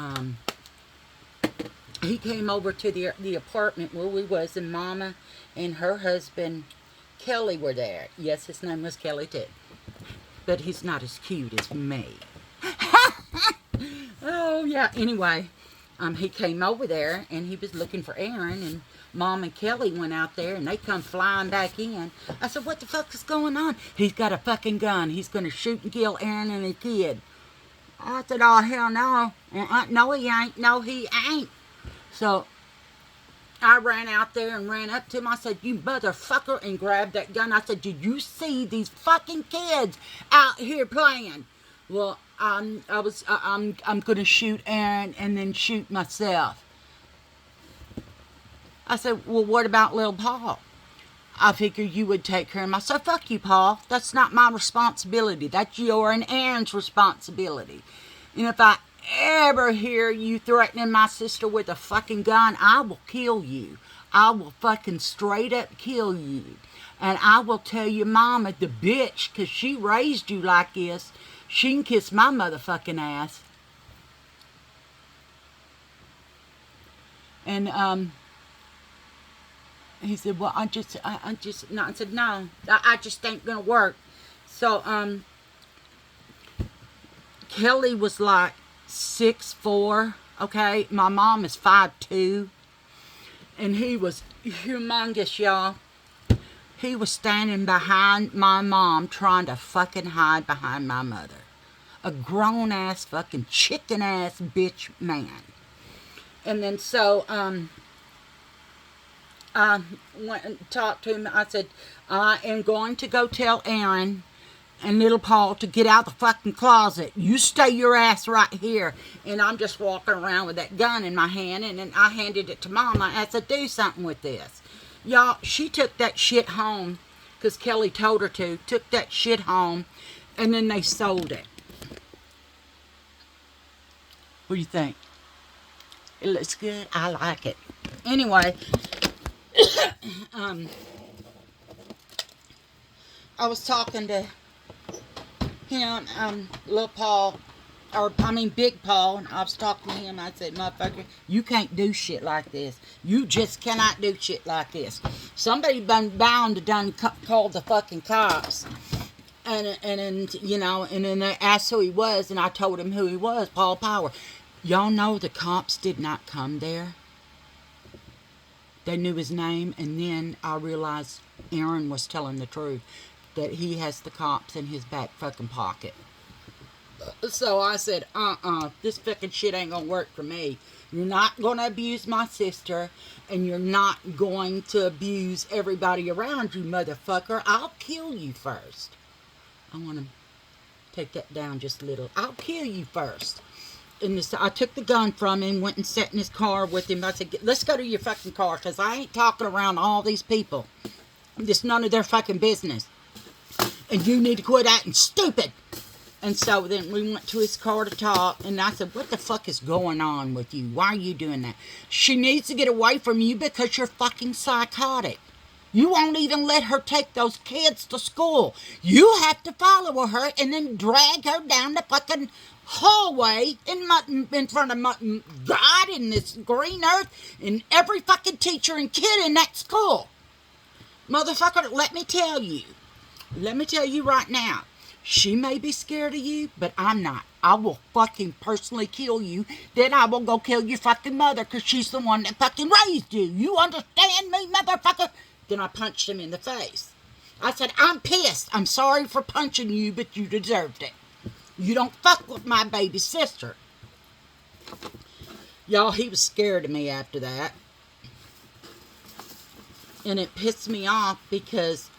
S1: he came over to the apartment where we was, and Mama and her husband, Kelly, were there. Yes, his name was Kelly too. But he's not as cute as me. Oh, yeah. Anyway, he came over there, and he was looking for Erin, and Mom and Kelly went out there, and they come flying back in. I said, what the fuck is going on? He's got a fucking gun. He's going to shoot and kill Erin and the kid. I said, oh, hell no. No, he ain't. No, he ain't. So I ran out there and ran up to him. I said, you motherfucker, and grabbed that gun. I said, did you see these fucking kids out here playing? Well, I'm going to shoot Erin and then shoot myself. I said, well, what about little Paul? I figured you would take care of my son. Fuck you, Paul. That's not my responsibility. That's your and Aaron's responsibility. And if I ever hear you threatening my sister with a fucking gun, I will kill you. I will fucking straight up kill you. And I will tell your mama, the bitch, because she raised you like this, she can kiss my motherfucking ass. And, he said, well, I said, no, I just ain't gonna work. So, Kelly was like 6'4", okay? My mom is 5'2", and he was humongous, y'all. He was standing behind my mom trying to fucking hide behind my mother. A grown-ass fucking chicken-ass bitch man. And then so, I went and talked to him. I said, I am going to go tell Aaron and little Paul to get out of the fucking closet. You stay your ass right here. And I'm just walking around with that gun in my hand. And then I handed it to Mom. I said, do something with this. Y'all, she took that shit home because Kelly told her to. Took that shit home. And then they sold it. What do you think? It looks good. I like it. Anyway, I was talking to him, little Paul, Big Paul, and I was talking to him. I said, motherfucker, you can't do shit like this. You just cannot do shit like this. Somebody been bound to done called the fucking cops. And then they asked who he was, and I told him who he was, Paul Power. Y'all know the cops did not come there. They knew his name, and then I realized Aaron was telling the truth, that he has the cops in his back fucking pocket. So I said, this fucking shit ain't gonna work for me. You're not gonna abuse my sister, and you're not going to abuse everybody around you, motherfucker. I'll kill you first. I want to take that down just a little. I'll kill you first. And I took the gun from him, went and sat in his car with him. I said, let's go to your fucking car, because I ain't talking around all these people. It's none of their fucking business. And you need to quit acting stupid. And so then we went to his car to talk, and I said, what the fuck is going on with you? Why are you doing that? She needs to get away from you because you're fucking psychotic. You won't even let her take those kids to school. You have to follow her and then drag her down the fucking hallway in front of God and this green earth and every fucking teacher and kid in that school. Motherfucker, let me tell you right now, she may be scared of you, but I'm not. I will fucking personally kill you. Then I will go kill your fucking mother because she's the one that fucking raised you. You understand me, motherfucker? Then I punched him in the face. I said, I'm pissed. I'm sorry for punching you, but you deserved it. You don't fuck with my baby sister. Y'all, he was scared of me after that. And it pissed me off because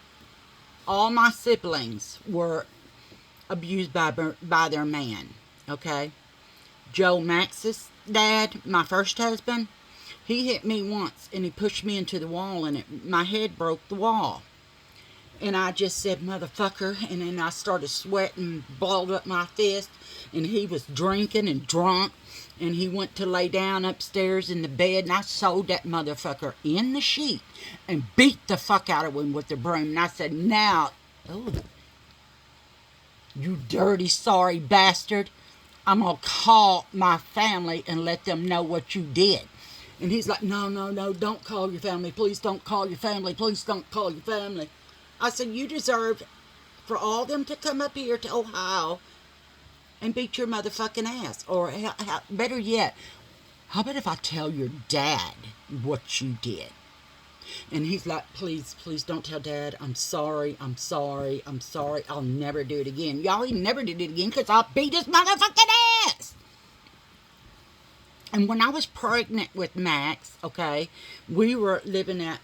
S1: all my siblings were abused by their man, okay? Joe Max's dad, my first husband, he hit me once and he pushed me into the wall and my head broke the wall. And I just said, motherfucker, and then I started sweating, balled up my fist, and he was drinking and drunk, and he went to lay down upstairs in the bed, and I sewed that motherfucker in the sheet and beat the fuck out of him with the broom. And I said, now, you dirty, sorry bastard, I'm going to call my family and let them know what you did. And he's like, no, don't call your family. Please don't call your family. Please don't call your family. I said, you deserve for all them to come up here to Ohio and beat your motherfucking ass. Or better yet, how about if I tell your dad what you did? And he's like, please don't tell Dad. I'm sorry. I'll never do it again. Y'all, he never did it again because I beat his motherfucking ass. And when I was pregnant with Max, okay, we were living at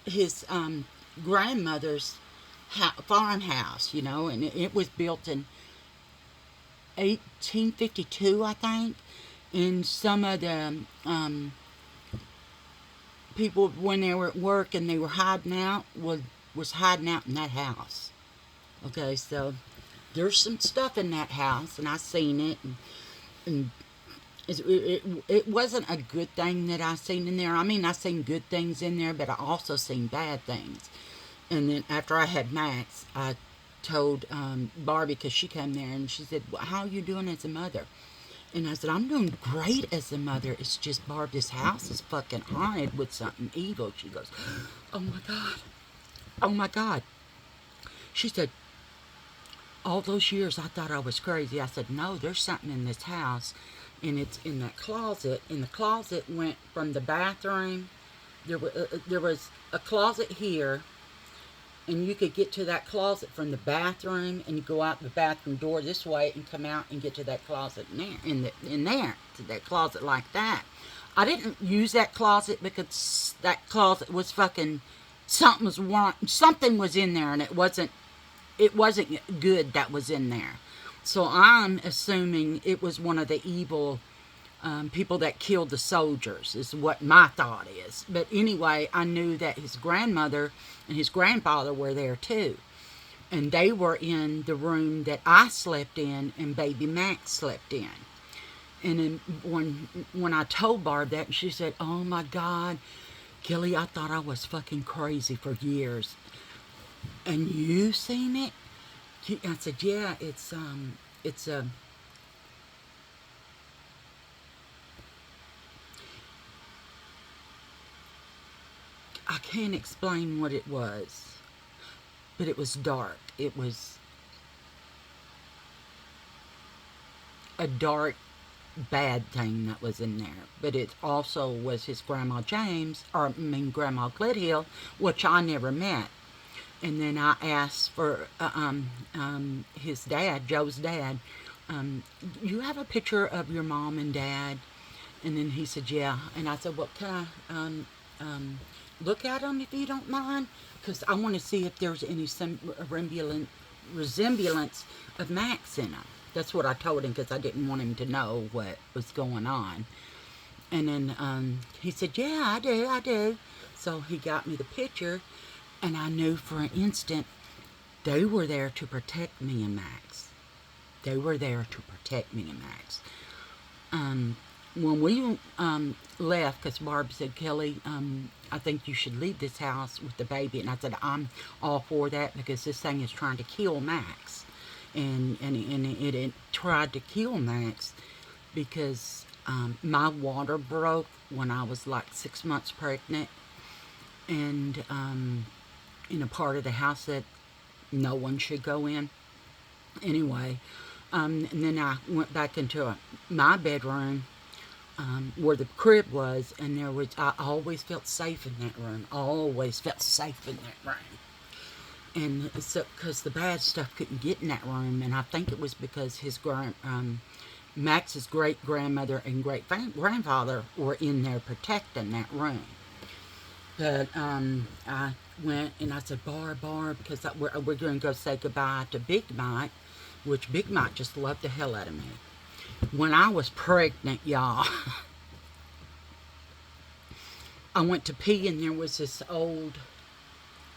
S1: his grandmother's farmhouse, you know, and it was built in 1852, I think. And some of the people, when they were at work and they were hiding out, was hiding out in that house. Okay, so there's some stuff in that house, and I seen it, and it wasn't a good thing that I seen in there. I mean, I seen good things in there, but I also seen bad things. And then after I had Max, I told Barbie, because she came there, and she said, well, how are you doing as a mother? And I said, I'm doing great as a mother. It's just, Barb, this house is fucking haunted with something evil. She goes, oh my God. Oh my God. She said, all those years I thought I was crazy. I said, no, there's something in this house, and it's in that closet. And the closet went from the bathroom. There was a closet here, and you could get to that closet from the bathroom, and you go out the bathroom door this way and come out and get to that closet in there, to that closet like that. I didn't use that closet because that closet was fucking, something was in there, and it wasn't good that was in there. So I'm assuming it was one of the evil people that killed the soldiers, is what my thought is. But anyway, I knew that his grandmother and his grandfather were there too. And they were in the room that I slept in and baby Max slept in. And then when I told Barb that, she said, oh my God, Kelly, I thought I was fucking crazy for years. And you seen it? I said, yeah, it's a, I can't explain what it was, but it was dark. It was a dark, bad thing that was in there. But it also was his Grandma James, Grandma Gledhill, which I never met. And then I asked for his dad, Joe's dad, you have a picture of your mom and dad? And then he said, yeah. And I said, well, can I look at them if you don't mind? Because I want to see if there's any resemblance of Max in them. That's what I told him, because I didn't want him to know what was going on. And then he said, yeah, I do. So he got me the picture, and I knew for an instant they were there to protect me and Max. They were there to protect me and Max. When we left, because Barb said, Kelly, I think you should leave this house with the baby. And I said, I'm all for that, because this thing is trying to kill Max. And it tried to kill Max because my water broke when I was like 6 months pregnant. And in a part of the house that no one should go in. Anyway, and then I went back into my bedroom where the crib was, and I always felt safe in that room. Always felt safe in that room. And so, because the bad stuff couldn't get in that room, and I think it was because Max's great grandmother and great grandfather were in there protecting that room. But I went and I said, Barb, because we're going to go say goodbye to Big Mike, which Big Mike just loved the hell out of me. When I was pregnant, y'all, I went to pee, and there was this old,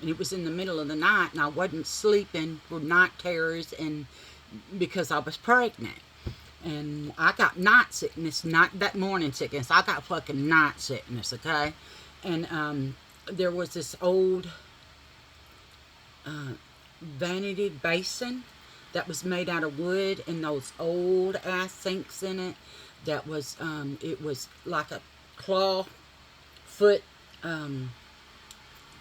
S1: and it was in the middle of the night, and I wasn't sleeping for night terrors, and because I was pregnant. And I got night sickness, not that morning sickness. I got fucking night sickness, okay? And there was this old vanity basin that was made out of wood, and those old ass sinks in it. That was it was like a claw foot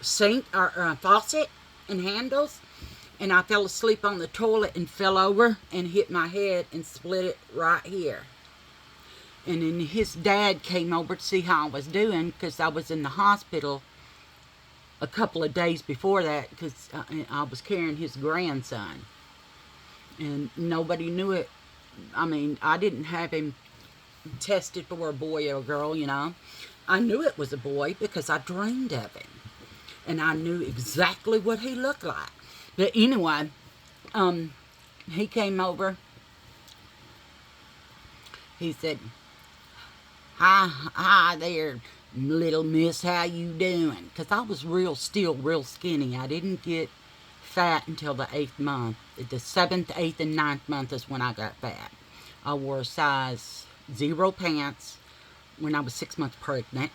S1: sink or faucet and handles. And I fell asleep on the toilet and fell over and hit my head and split it right here. And then his dad came over to see how I was doing, because I was in the hospital a couple of days before that, because I was carrying his grandson. And nobody knew it. I mean, I didn't have him tested for a boy or a girl, you know. I knew it was a boy because I dreamed of him. And I knew exactly what he looked like. But anyway, he came over. He said, Hi there, little miss, how you doing? Because I was still real skinny. I didn't get fat until the 8th month. The 7th, 8th, and 9th month is when I got fat. I wore a size 0 pants when I was 6 months pregnant.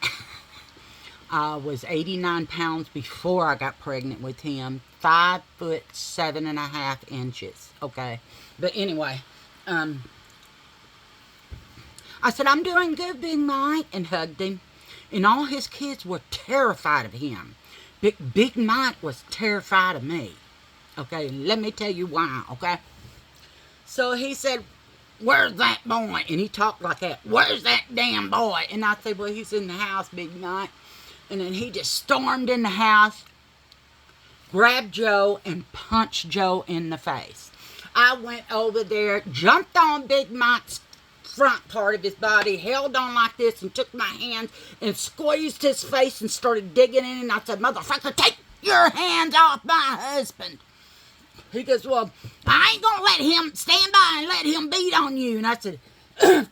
S1: I was 89 pounds before I got pregnant with him. 5 foot 7.5 inches. Okay. But anyway, I said, I'm doing good, Big Mike, and hugged him. And all his kids were terrified of him. Big Mike was terrified of me. Okay, let me tell you why, okay? So he said, where's that boy? And he talked like that. Where's that damn boy? And I said, well, he's in the house, Big Mike. And then he just stormed in the house, grabbed Joe, and punched Joe in the face. I went over there, jumped on Big Mike's front part of his body, held on like this, and took my hands and squeezed his face and started digging in. And I said, motherfucker, take your hands off my husband. He goes, well, I ain't gonna let him stand by and let him beat on you. And I said,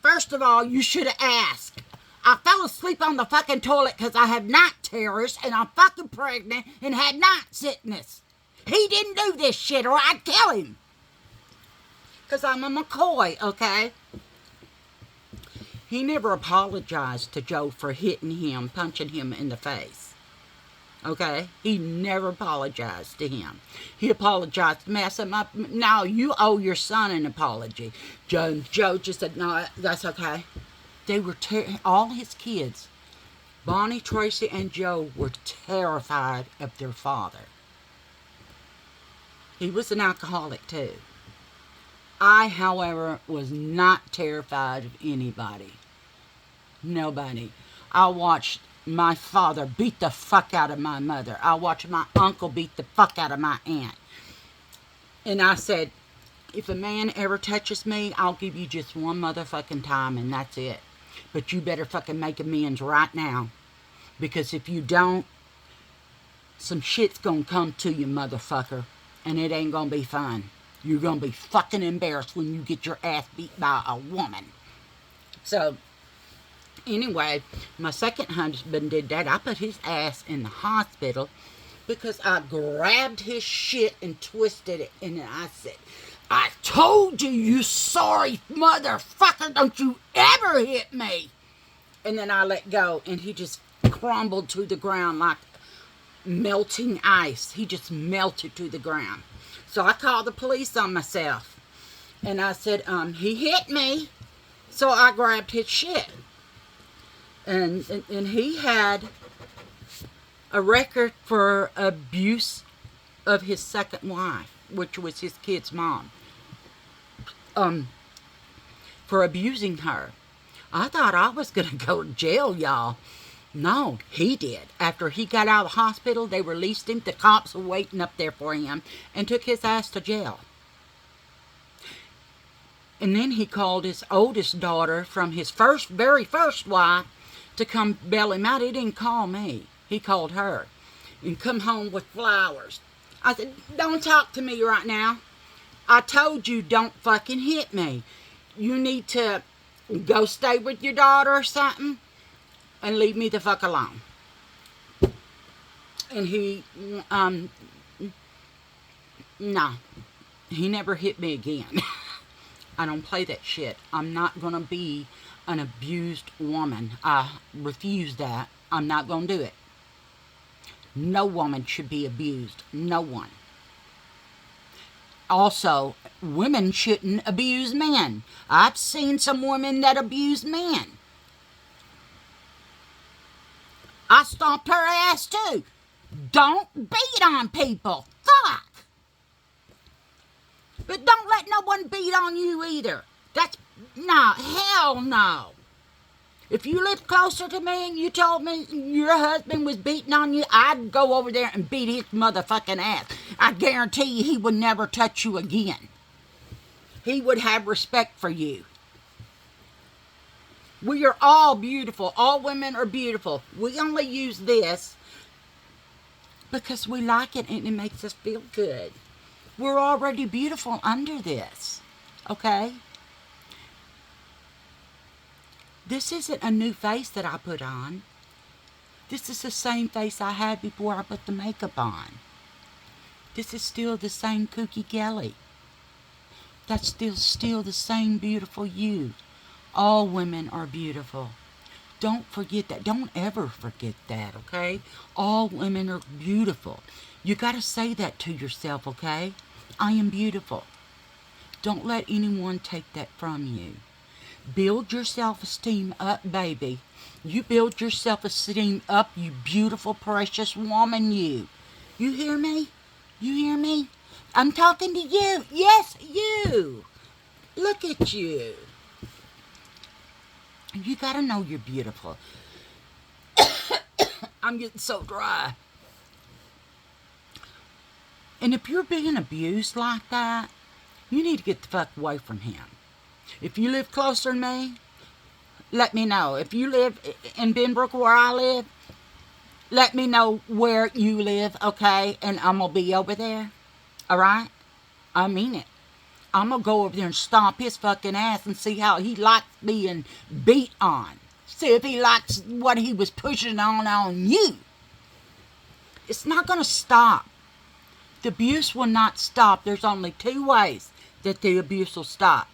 S1: first of all, you should have asked. I fell asleep on the fucking toilet because I have night terrors and I'm fucking pregnant and had night sickness. He didn't do this shit or I'd kill him. Because I'm a McCoy, okay? He never apologized to Joe for hitting him, punching him in the face. Okay? He never apologized to him. He apologized to me. I said, no, you owe your son an apology. Joe just said, no, that's okay. They were, all his kids, Bonnie, Tracy, and Joe, were terrified of their father. He was an alcoholic too. I, however, was not terrified of anybody. Nobody. I watched my father beat the fuck out of my mother. I watched my uncle beat the fuck out of my aunt. And I said, if a man ever touches me, I'll give you just one motherfucking time and that's it. But you better fucking make amends right now. Because if you don't, some shit's gonna come to you, motherfucker. And it ain't gonna be fun. You're gonna be fucking embarrassed when you get your ass beat by a woman. So, anyway, my second husband did that. I put his ass in the hospital because I grabbed his shit and twisted it. And I said, I told you, you sorry motherfucker, don't you ever hit me. And then I let go, and he just crumbled to the ground like melting ice. He just melted to the ground. So I called the police on myself. And I said, he hit me. So I grabbed his shit. And he had a record for abuse of his second wife, which was his kid's mom. For abusing her. I thought I was going to go to jail, y'all. No, he did. After he got out of the hospital, they released him. The cops were waiting up there for him and took his ass to jail. And then he called his oldest daughter from his very first wife to come bail him out. He didn't call me. He called her and come home with flowers. I said, don't talk to me right now. I told you don't fucking hit me. You need to go stay with your daughter or something and leave me the fuck alone. And he, no, he never hit me again. I don't play that shit. I'm not going to be an abused woman. I refuse that. I'm not going to do it. No woman should be abused. No one. Also, women shouldn't abuse men. I've seen some women that abuse men. I stomped her ass too. Don't beat on people. Fuck. But don't let no one beat on you either. No, hell no. If you lived closer to me and you told me your husband was beating on you, I'd go over there and beat his motherfucking ass. I guarantee you he would never touch you again. He would have respect for you. We are all beautiful. All women are beautiful. We only use this because we like it and it makes us feel good. We're already beautiful under this. Okay? This isn't a new face that I put on. This is the same face I had before I put the makeup on. This is still the same Kooky Kelly. That's still the same beautiful you. All women are beautiful. Don't forget that. Don't ever forget that, okay? All women are beautiful. You got to say that to yourself, okay? I am beautiful. Don't let anyone take that from you. Build your self-esteem up, baby. You build your self-esteem up, you beautiful, precious woman, you. You hear me? You hear me? I'm talking to you. Yes, you. Look at you. You gotta know you're beautiful. I'm getting so dry. And if you're being abused like that, you need to get the fuck away from him. If you live closer to me, let me know. If you live in Benbrook where I live, let me know where you live, okay? And I'm going to be over there, all right? I mean it. I'm going to go over there and stomp his fucking ass and see how he likes being beat on. See if he likes what he was pushing on you. It's not going to stop. The abuse will not stop. There's only two ways that the abuse will stop.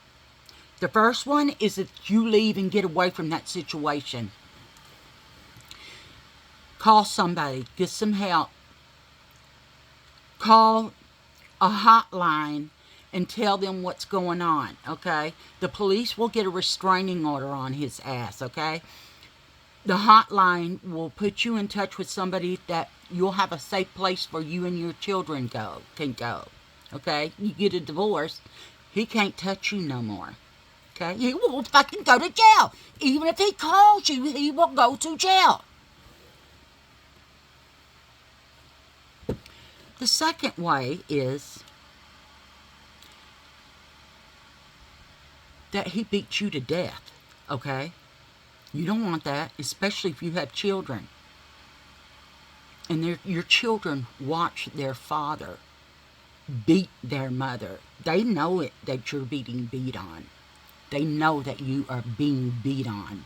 S1: The first one is if you leave and get away from that situation. Call somebody. Get some help. Call a hotline and tell them what's going on, okay? The police will get a restraining order on his ass, okay? The hotline will put you in touch with somebody that you'll have a safe place for you and your children can go, okay? You get a divorce, he can't touch you no more, okay? He will fucking go to jail. Even if he calls you, he will go to jail. The second way is that he beats you to death, okay? You don't want that, especially if you have children. And your children watch their father beat their mother. They know it that you're being beat on. They know that you are being beat on.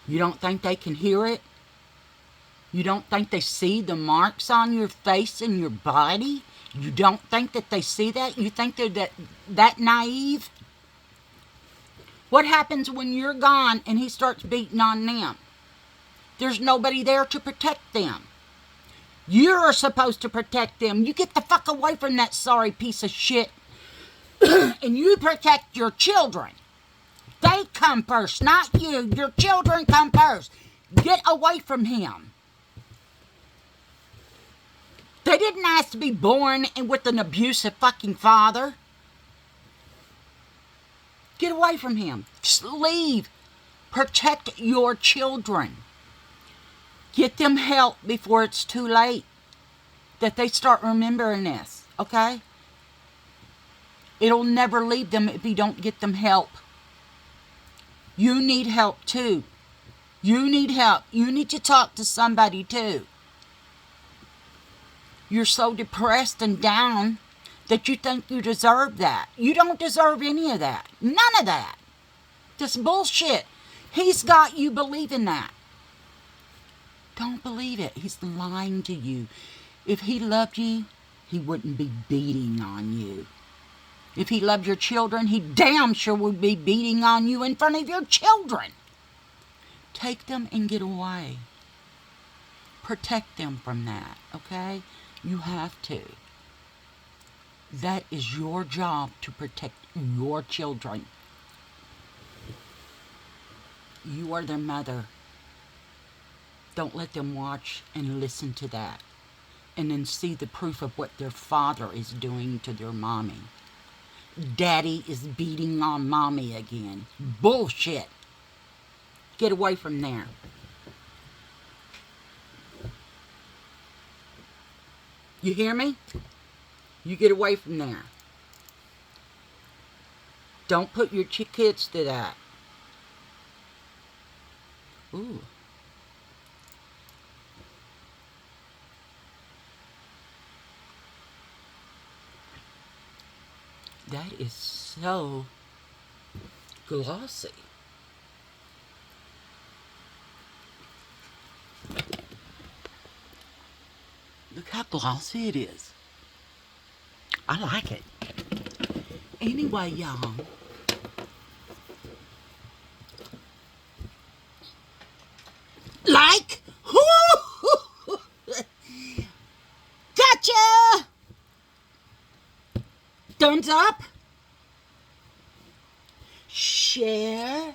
S1: You don't think they can hear it? You don't think they see the marks on your face and your body? You don't think that they see that? You think they're that naive? What happens when you're gone and he starts beating on them? There's nobody there to protect them. You're supposed to protect them. You get the fuck away from that sorry piece of shit and you protect your children. They come first, not you. Your children come first. Get away from him. They didn't ask to be born with an abusive fucking father. Get away from him. Just leave. Protect your children. Get them help before it's too late. That they start remembering this, okay? It'll never leave them if you don't get them help. You need help too. You need help. You need to talk to somebody too. You're so depressed and down that you think you deserve that. You don't deserve any of that. None of that. This bullshit. He's got you believing that. Don't believe it. He's lying to you. If he loved you, he wouldn't be beating on you. If he loved your children, he damn sure would be beating on you in front of your children. Take them and get away. Protect them from that, okay? You have to. That is your job, to protect your children. You are their mother. Don't let them watch and listen to that and then see the proof of what their father is doing to their mommy. Daddy is beating on mommy again. Bullshit. Get away from there. You hear me? You get away from there. Don't put your kids to that. Ooh. That is so glossy. Look how glossy it is. I like it. Anyway, y'all. Like. Gotcha. Thumbs up. Share.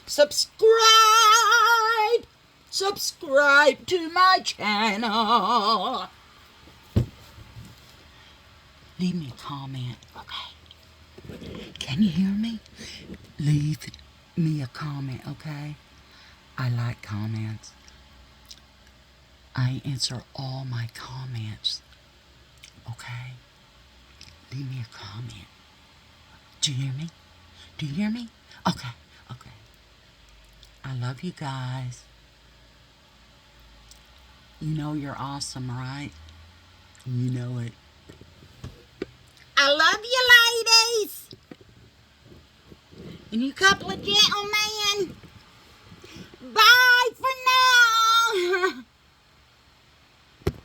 S1: Subscribe. Subscribe to my channel. Leave me a comment, okay? Can you hear me? Leave me a comment, okay? I like comments. I answer all my comments, okay? Leave me a comment. Do you hear me? Do you hear me? Okay, okay. I love you guys. You know you're awesome, right? You know it. I love you, ladies. And you couple of gentlemen.